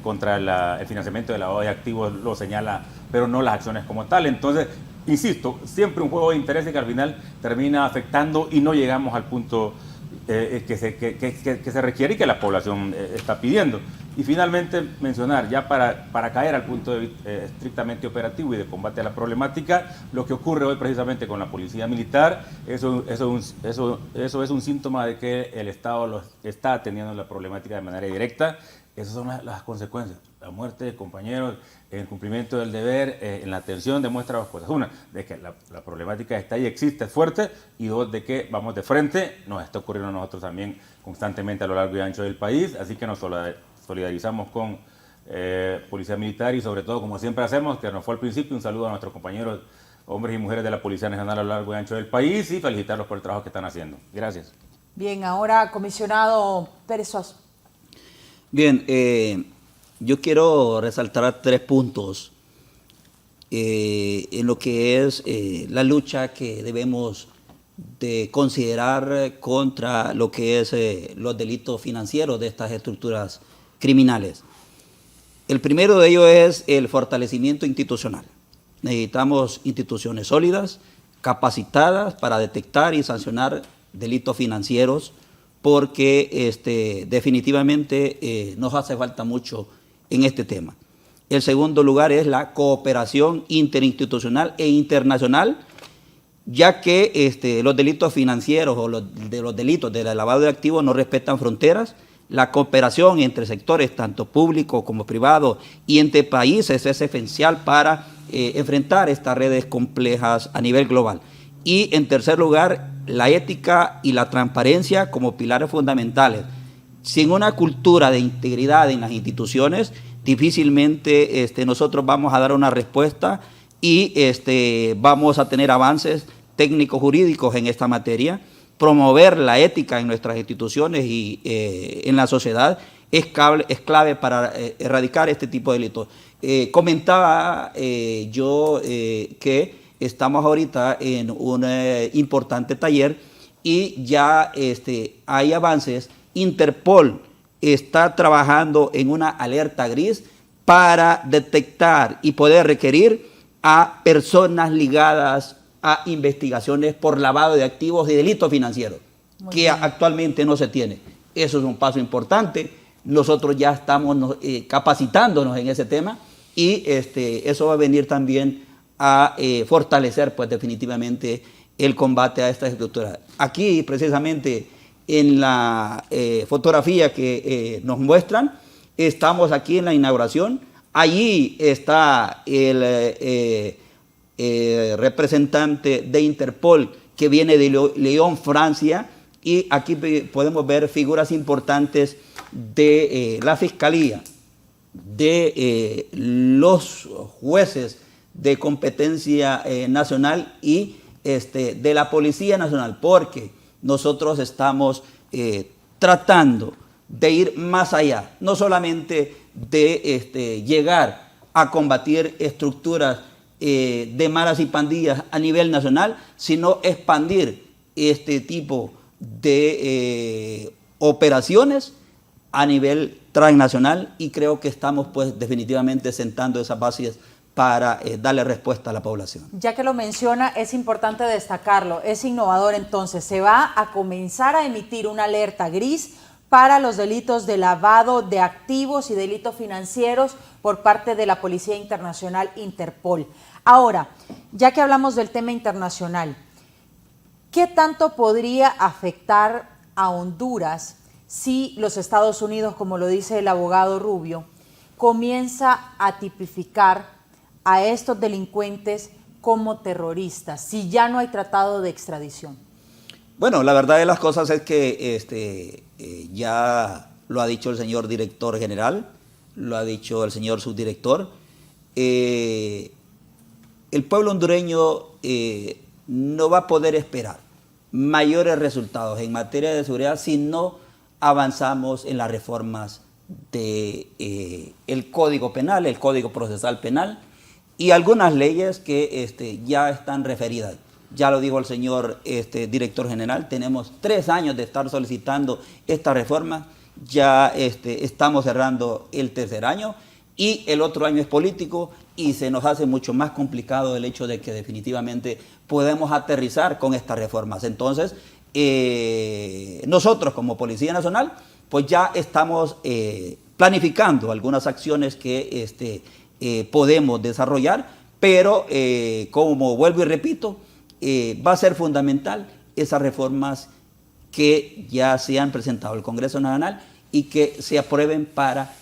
contra el financiamiento de lavado de activos lo señala, pero no las acciones como tal. Entonces, insisto, siempre un juego de intereses que al final termina afectando y no llegamos al punto que se requiere y que la población está pidiendo. Y finalmente mencionar, ya para caer al punto estrictamente operativo y de combate a la problemática, lo que ocurre hoy precisamente con la policía militar, eso es un síntoma de que el Estado está atendiendo la problemática de manera directa. Esas son las consecuencias. La muerte de compañeros, el cumplimiento del deber, en la atención demuestra dos cosas. Una, de que la problemática está ahí, existe, es fuerte. Y dos, de que vamos de frente, nos está ocurriendo a nosotros también constantemente a lo largo y ancho del país. Así que nos solidarizamos con Policía Militar y sobre todo, como siempre hacemos, que nos fue al principio, un saludo a nuestros compañeros, hombres y mujeres de la Policía Nacional a lo largo y ancho del país, y felicitarlos por el trabajo que están haciendo. Gracias. Bien, ahora, comisionado Pérez Suazo. Bien, yo quiero resaltar 3 puntos en lo que es la lucha que debemos de considerar contra lo que es los delitos financieros de estas estructuras criminales. El primero de ellos es el fortalecimiento institucional. Necesitamos instituciones sólidas, capacitadas para detectar y sancionar delitos financieros, porque definitivamente nos hace falta mucho en este tema. El segundo lugar es la cooperación interinstitucional e internacional, ya que los delitos financieros o los delitos del lavado de activos no respetan fronteras. La cooperación entre sectores, tanto públicos como privados, y entre países es esencial para enfrentar estas redes complejas a nivel global. Y en tercer lugar, la ética y la transparencia como pilares fundamentales. Sin una cultura de integridad en las instituciones, difícilmente nosotros vamos a dar una respuesta y vamos a tener avances técnicos jurídicos en esta materia. Promover la ética en nuestras instituciones y en la sociedad es clave para erradicar este tipo de delitos. Comentaba yo que estamos ahorita en un importante taller y ya hay avances. Interpol está trabajando en una alerta gris para detectar y poder requerir a personas ligadas a investigaciones por lavado de activos y delitos financieros, que actualmente no se tiene. Eso es un paso importante. Nosotros ya estamos capacitándonos en ese tema y eso va a venir también a fortalecer pues definitivamente el combate a estas estructuras. Aquí precisamente en la fotografía que nos muestran, estamos aquí en la inauguración. Allí está el representante de Interpol que viene de Lyon, Francia, y aquí podemos ver figuras importantes de la Fiscalía, de los jueces de competencia nacional y de la Policía Nacional, porque nosotros estamos tratando de ir más allá, no solamente de llegar a combatir estructuras de maras y pandillas a nivel nacional, sino expandir este tipo de operaciones a nivel transnacional, y creo que estamos pues definitivamente sentando esas bases para darle respuesta a la población. Ya que lo menciona, es importante destacarlo, es innovador. Entonces, se va a comenzar a emitir una alerta gris para los delitos de lavado de activos y delitos financieros por parte de la Policía Internacional Interpol. Ahora, ya que hablamos del tema internacional, ¿qué tanto podría afectar a Honduras si los Estados Unidos, como lo dice el abogado Rubio, comienza a tipificar a estos delincuentes como terroristas, si ya no hay tratado de extradición? Bueno, la verdad de las cosas es que ya lo ha dicho el señor director general, lo ha dicho el señor subdirector. El pueblo hondureño no va a poder esperar mayores resultados en materia de seguridad si no avanzamos en las reformas del Código Penal, el Código Procesal Penal, y algunas leyes que ya están referidas. Ya lo dijo el señor director general, tenemos 3 años de estar solicitando esta reforma, ya estamos cerrando el 3er año y el otro año es político, y se nos hace mucho más complicado el hecho de que definitivamente podemos aterrizar con estas reformas. Entonces, nosotros como Policía Nacional, pues ya estamos planificando algunas acciones que podemos desarrollar, pero como vuelvo y repito, va a ser fundamental esas reformas que ya se han presentado al Congreso Nacional y que se aprueben para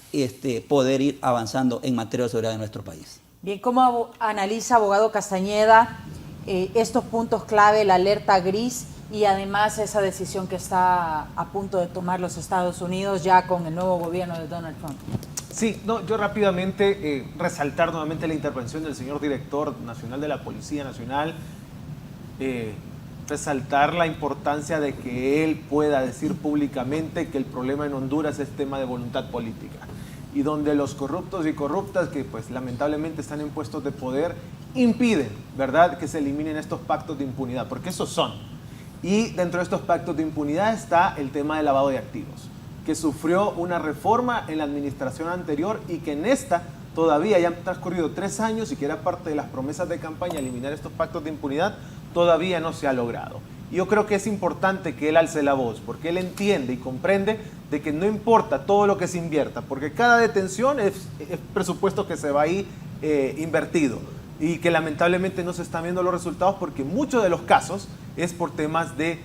poder ir avanzando en materia de seguridad de nuestro país. Bien, ¿cómo analiza, abogado Castañeda, estos puntos clave, la alerta gris y además esa decisión que está a punto de tomar los Estados Unidos ya con el nuevo gobierno de Donald Trump? Sí, no, yo rápidamente resaltar nuevamente la intervención del señor director nacional de la Policía Nacional, resaltar la importancia de que él pueda decir públicamente que el problema en Honduras es tema de voluntad política. y donde los corruptos y corruptas que pues lamentablemente están en puestos de poder impiden, ¿verdad?, que se eliminen estos pactos de impunidad, porque esos son. Y dentro de estos pactos de impunidad está el tema del lavado de activos, que sufrió una reforma en la administración anterior y que en esta todavía ya han transcurrido 3 años y que era parte de las promesas de campaña eliminar estos pactos de impunidad, todavía no se ha logrado. Y yo creo que es importante que él alce la voz, porque él entiende y comprende de que no importa todo lo que se invierta, porque cada detención es presupuesto que se va ahí invertido y que lamentablemente no se están viendo los resultados porque muchos de los casos es por temas de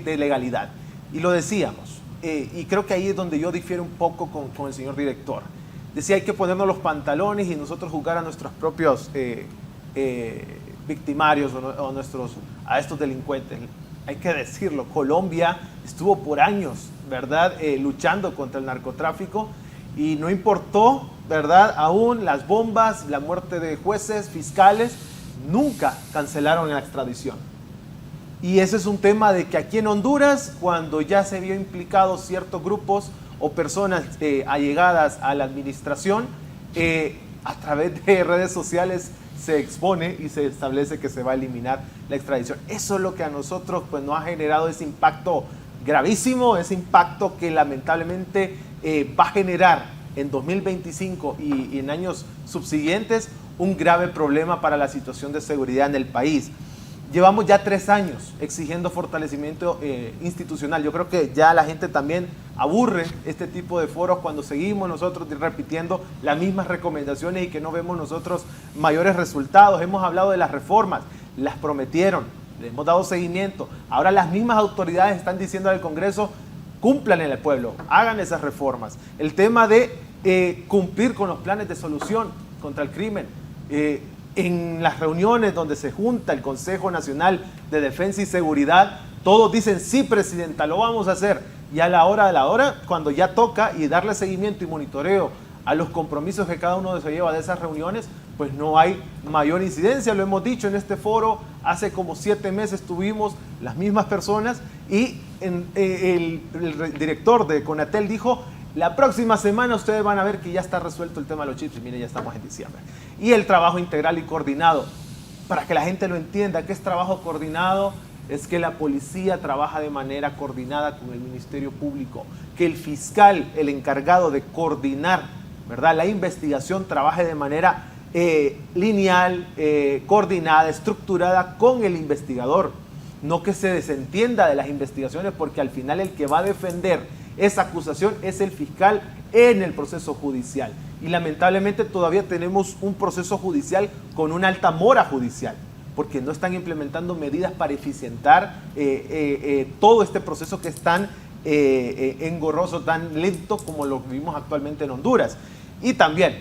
legalidad. Y lo decíamos, y creo que ahí es donde yo difiero un poco con el señor director. Decía, hay que ponernos los pantalones y nosotros juzgar a nuestros propios victimarios o a estos delincuentes. Hay que decirlo, Colombia estuvo por años, ¿verdad?, luchando contra el narcotráfico y no importó, ¿verdad?, aún las bombas, la muerte de jueces, fiscales, nunca cancelaron la extradición. Y ese es un tema de que aquí en Honduras, cuando ya se vio implicados ciertos grupos o personas allegadas a la administración, a través de redes sociales se expone y se establece que se va a eliminar la extradición. Eso es lo que a nosotros pues, nos ha generado ese impacto gravísimo, ese impacto que lamentablemente va a generar en 2025 y en años subsiguientes un grave problema para la situación de seguridad en el país. Llevamos ya 3 años exigiendo fortalecimiento institucional. Yo creo que ya la gente también aburre este tipo de foros cuando seguimos nosotros repitiendo las mismas recomendaciones y que no vemos nosotros mayores resultados. Hemos hablado de las reformas, las prometieron, le hemos dado seguimiento. Ahora las mismas autoridades están diciendo al Congreso, cumplan en el pueblo, hagan esas reformas. El tema de cumplir con los planes de solución contra el crimen. En las reuniones donde se junta el Consejo Nacional de Defensa y Seguridad, todos dicen, sí, presidenta, lo vamos a hacer. Y a la hora de la hora, cuando ya toca y darle seguimiento y monitoreo a los compromisos que cada uno se lleva de esas reuniones, pues no hay mayor incidencia. Lo hemos dicho en este foro, hace como 7 meses tuvimos las mismas personas y el director de Conatel dijo, la próxima semana ustedes van a ver que ya está resuelto el tema de los chips. Y mire, ya estamos en diciembre. Y el trabajo integral y coordinado. Para que la gente lo entienda, ¿qué es trabajo coordinado? Es que la policía trabaja de manera coordinada con el Ministerio Público. Que el fiscal, el encargado de coordinar, ¿verdad?, la investigación, trabaje de manera lineal, coordinada, estructurada con el investigador. No que se desentienda de las investigaciones, porque al final el que va a defender esa acusación es el fiscal en el proceso judicial. Y lamentablemente todavía tenemos un proceso judicial con una alta mora judicial, porque no están implementando medidas para eficientar todo este proceso que es tan engorroso, tan lento como lo vivimos actualmente en Honduras. Y también,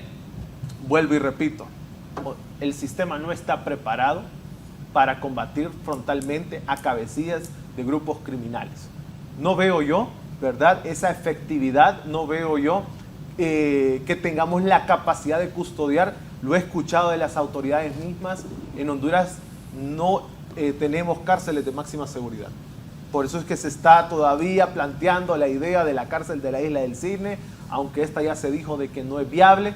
vuelvo y repito, el sistema no está preparado para combatir frontalmente a cabecillas de grupos criminales. No veo yo, ¿verdad?, esa efectividad, no veo yo que tengamos la capacidad de custodiar. Lo he escuchado de las autoridades mismas. En Honduras no tenemos cárceles de máxima seguridad. Por eso es que se está todavía planteando la idea de la cárcel de la Isla del Cisne, aunque esta ya se dijo de que no es viable,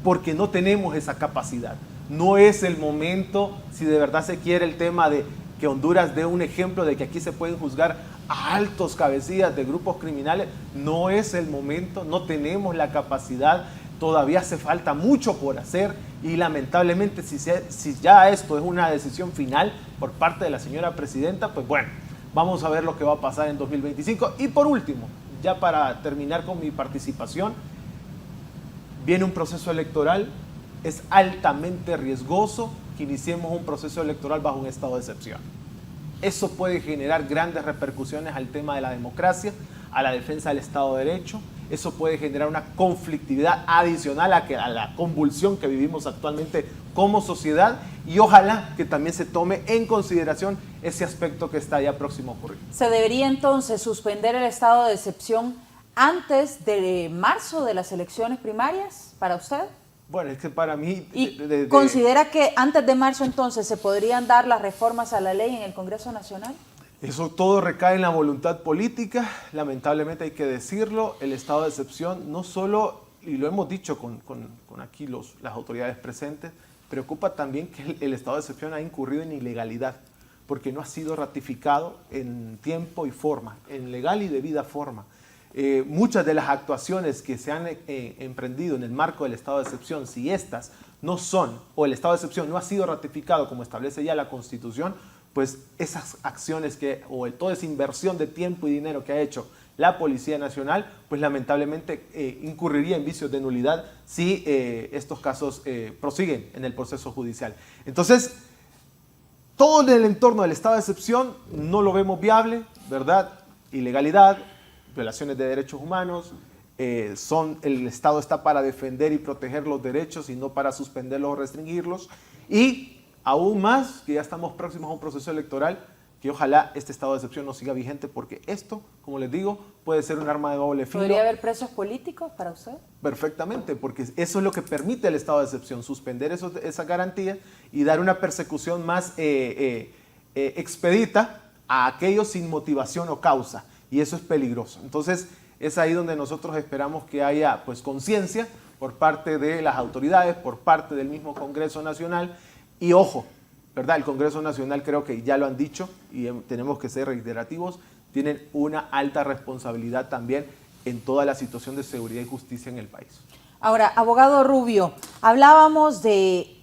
porque no tenemos esa capacidad. No es el momento, si de verdad se quiere el tema de que Honduras dé un ejemplo de que aquí se pueden juzgar a altos cabecillas de grupos criminales, no es el momento, no tenemos la capacidad, todavía hace falta mucho por hacer y lamentablemente si ya esto es una decisión final por parte de la señora presidenta, pues bueno, vamos a ver lo que va a pasar en 2025. Y por último, ya para terminar con mi participación, viene un proceso electoral, es altamente riesgoso que iniciemos un proceso electoral bajo un estado de excepción. Eso puede generar grandes repercusiones al tema de la democracia, a la defensa del Estado de Derecho. Eso puede generar una conflictividad adicional a la convulsión que vivimos actualmente como sociedad y ojalá que también se tome en consideración ese aspecto que está ya próximo a ocurrir. ¿Se debería entonces suspender el estado de excepción antes de marzo de las elecciones primarias para usted? Bueno, es que para mí... ¿Y considera que antes de marzo entonces se podrían dar las reformas a la ley en el Congreso Nacional? Eso todo recae en la voluntad política, lamentablemente hay que decirlo, el estado de excepción no solo, y lo hemos dicho con aquí las autoridades presentes, preocupa también que el estado de excepción ha incurrido en ilegalidad, porque no ha sido ratificado en tiempo y forma, en legal y debida forma. Muchas de las actuaciones que se han emprendido en el marco del estado de excepción, si estas no son, o el estado de excepción no ha sido ratificado como establece ya la Constitución, pues esas acciones toda esa inversión de tiempo y dinero que ha hecho la Policía Nacional, pues lamentablemente incurriría en vicios de nulidad si estos casos prosiguen en el proceso judicial. Entonces, todo en el entorno del estado de excepción no lo vemos viable, ¿verdad? Ilegalidad, violaciones de derechos humanos, el Estado está para defender y proteger los derechos y no para suspenderlos o restringirlos, y aún más, que ya estamos próximos a un proceso electoral, que ojalá este estado de excepción no siga vigente, porque esto, como les digo, puede ser un arma de doble filo. ¿Podría haber presos políticos para usted? Perfectamente, porque eso es lo que permite el estado de excepción, suspender esa garantía y dar una persecución más expedita a aquellos sin motivación o causa, y eso es peligroso. Entonces, es ahí donde nosotros esperamos que haya pues conciencia por parte de las autoridades, por parte del mismo Congreso Nacional. Y ojo, ¿verdad? El Congreso Nacional, creo que ya lo han dicho y tenemos que ser reiterativos, tienen una alta responsabilidad también en toda la situación de seguridad y justicia en el país. Ahora, abogado Rubio, hablábamos de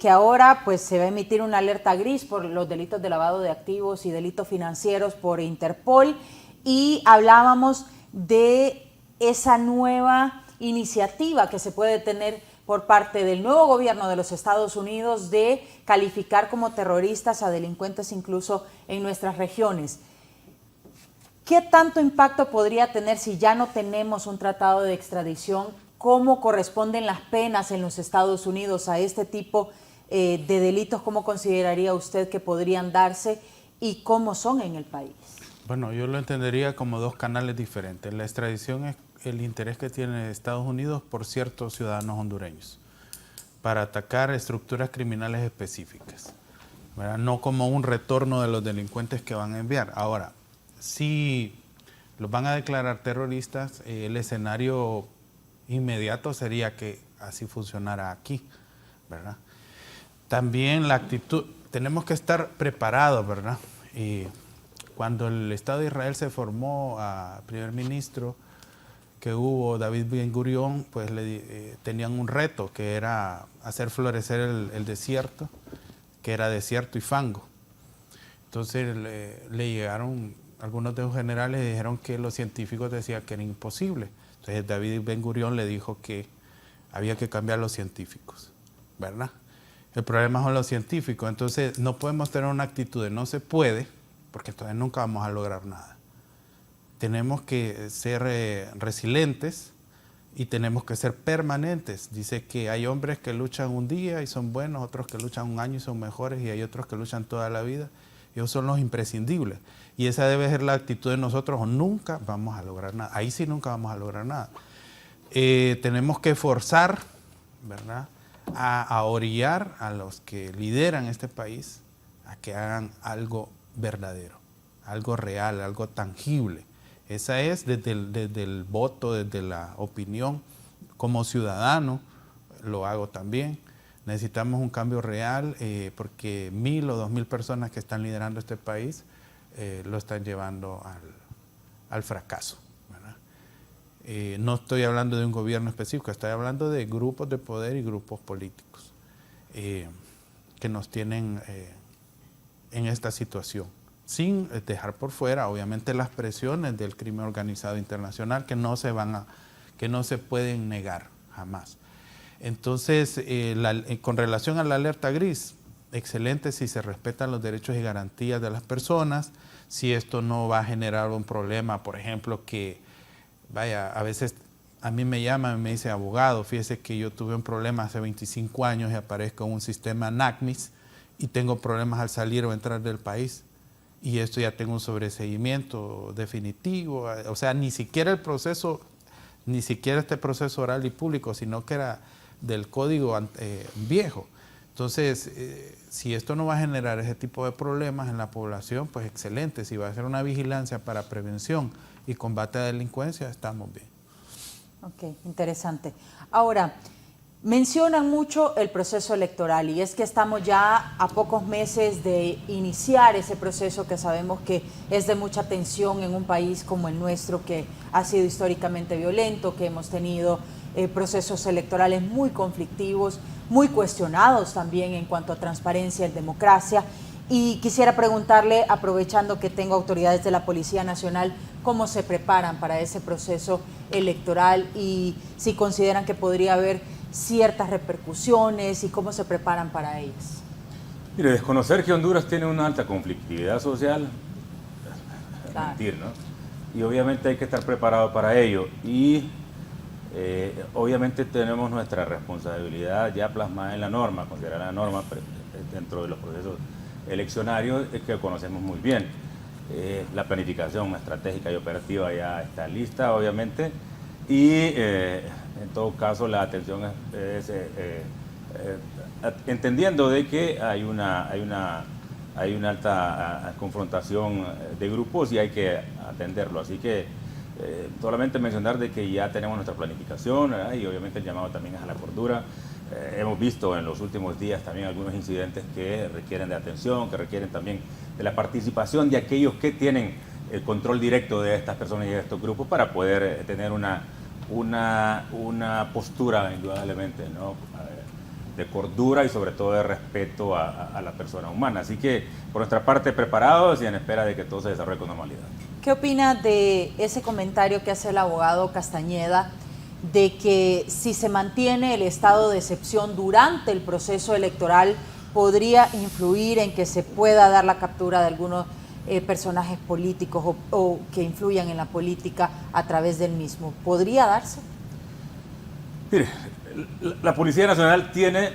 que ahora pues se va a emitir una alerta gris por los delitos de lavado de activos y delitos financieros por Interpol, y hablábamos de esa nueva iniciativa que se puede tener por parte del nuevo gobierno de los Estados Unidos de calificar como terroristas a delincuentes incluso en nuestras regiones. ¿Qué tanto impacto podría tener si ya no tenemos un tratado de extradición? ¿Cómo corresponden las penas en los Estados Unidos a este tipo de delitos? ¿Cómo consideraría usted que podrían darse y cómo son en el país? Bueno, yo lo entendería como dos canales diferentes. La extradición es el interés que tiene Estados Unidos por ciertos ciudadanos hondureños para atacar estructuras criminales específicas, ¿verdad? No como un retorno de los delincuentes que van a enviar. Ahora, si los van a declarar terroristas, el escenario inmediato sería que así funcionara aquí, ¿verdad? También la actitud, tenemos que estar preparados, ¿verdad? Cuando el Estado de Israel se formó a primer ministro que hubo, David Ben Gurión, pues tenían un reto que era hacer florecer el desierto, que era desierto y fango. Entonces le llegaron algunos de los generales y dijeron que los científicos decían que era imposible. Entonces David Ben Gurión le dijo que había que cambiar los científicos, ¿verdad? El problema son los científicos, entonces no podemos tener una actitud de no se puede, porque entonces nunca vamos a lograr nada. Tenemos que ser resilientes y tenemos que ser permanentes. Dice que hay hombres que luchan un día y son buenos, otros que luchan un año y son mejores, y hay otros que luchan toda la vida. Ellos son los imprescindibles. Y esa debe ser la actitud de nosotros, o nunca vamos a lograr nada. Ahí sí nunca vamos a lograr nada. Tenemos que forzar, ¿verdad?, a orillar a los que lideran este país a que hagan algo verdadero, algo real, algo tangible. Esa es desde el voto, desde la opinión. Como ciudadano lo hago también. Necesitamos un cambio real porque 1,000 o 2,000 personas que están liderando este país lo están llevando al fracaso, ¿verdad? No estoy hablando de un gobierno específico, estoy hablando de grupos de poder y grupos políticos que nos tienen en esta situación, sin dejar por fuera, obviamente, las presiones del crimen organizado internacional que no se pueden negar jamás. Entonces, con relación a la alerta gris, excelente si se respetan los derechos y garantías de las personas, si esto no va a generar un problema, por ejemplo, que, vaya, a veces a mí me llaman y me dice, abogado, fíjese que yo tuve un problema hace 25 años y aparezco en un sistema NACMIS y tengo problemas al salir o entrar del país. Y esto ya tengo un sobreseguimiento definitivo, o sea, ni siquiera este proceso oral y público, sino que era del código viejo. Entonces, si esto no va a generar ese tipo de problemas en la población, pues excelente. Si va a ser una vigilancia para prevención y combate a la delincuencia, estamos bien. Ok, interesante. Ahora, mencionan mucho el proceso electoral y es que estamos ya a pocos meses de iniciar ese proceso que sabemos que es de mucha tensión en un país como el nuestro, que ha sido históricamente violento, que hemos tenido procesos electorales muy conflictivos, muy cuestionados también en cuanto a transparencia y democracia. Y quisiera preguntarle, aprovechando que tengo autoridades de la Policía Nacional, cómo se preparan para ese proceso electoral y si consideran que podría haber ciertas repercusiones y cómo se preparan para ellas. Mire, desconocer que Honduras tiene una alta conflictividad social es Claro. mentir, ¿no? Y obviamente hay que estar preparado para ello. Y obviamente tenemos nuestra responsabilidad ya plasmada en la norma, considerar la norma dentro de los procesos eleccionarios que conocemos muy bien. La planificación estratégica y operativa ya está lista, obviamente, y en todo caso la atención es entendiendo de que hay una alta confrontación de grupos y hay que atenderlo. Así que solamente mencionar de que ya tenemos nuestra planificación, ¿verdad? Y obviamente el llamado también es a la cordura. Hemos visto en los últimos días también algunos incidentes que requieren de atención, que requieren también de la participación de aquellos que tienen el control directo de estas personas y de estos grupos para poder tener una postura indudablemente, ¿no?, de cordura y sobre todo de respeto a la persona humana. Así que por nuestra parte preparados y en espera de que todo se desarrolle con normalidad. ¿Qué opina de ese comentario que hace el abogado Castañeda de que si se mantiene el estado de excepción durante el proceso electoral podría influir en que se pueda dar la captura de algunos personajes políticos o que influyan en la política a través del mismo? ¿Podría darse? Mire, la Policía Nacional tiene,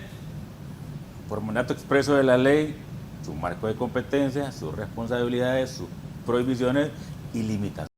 por mandato expreso de la ley, su marco de competencia, sus responsabilidades, sus prohibiciones y limitaciones.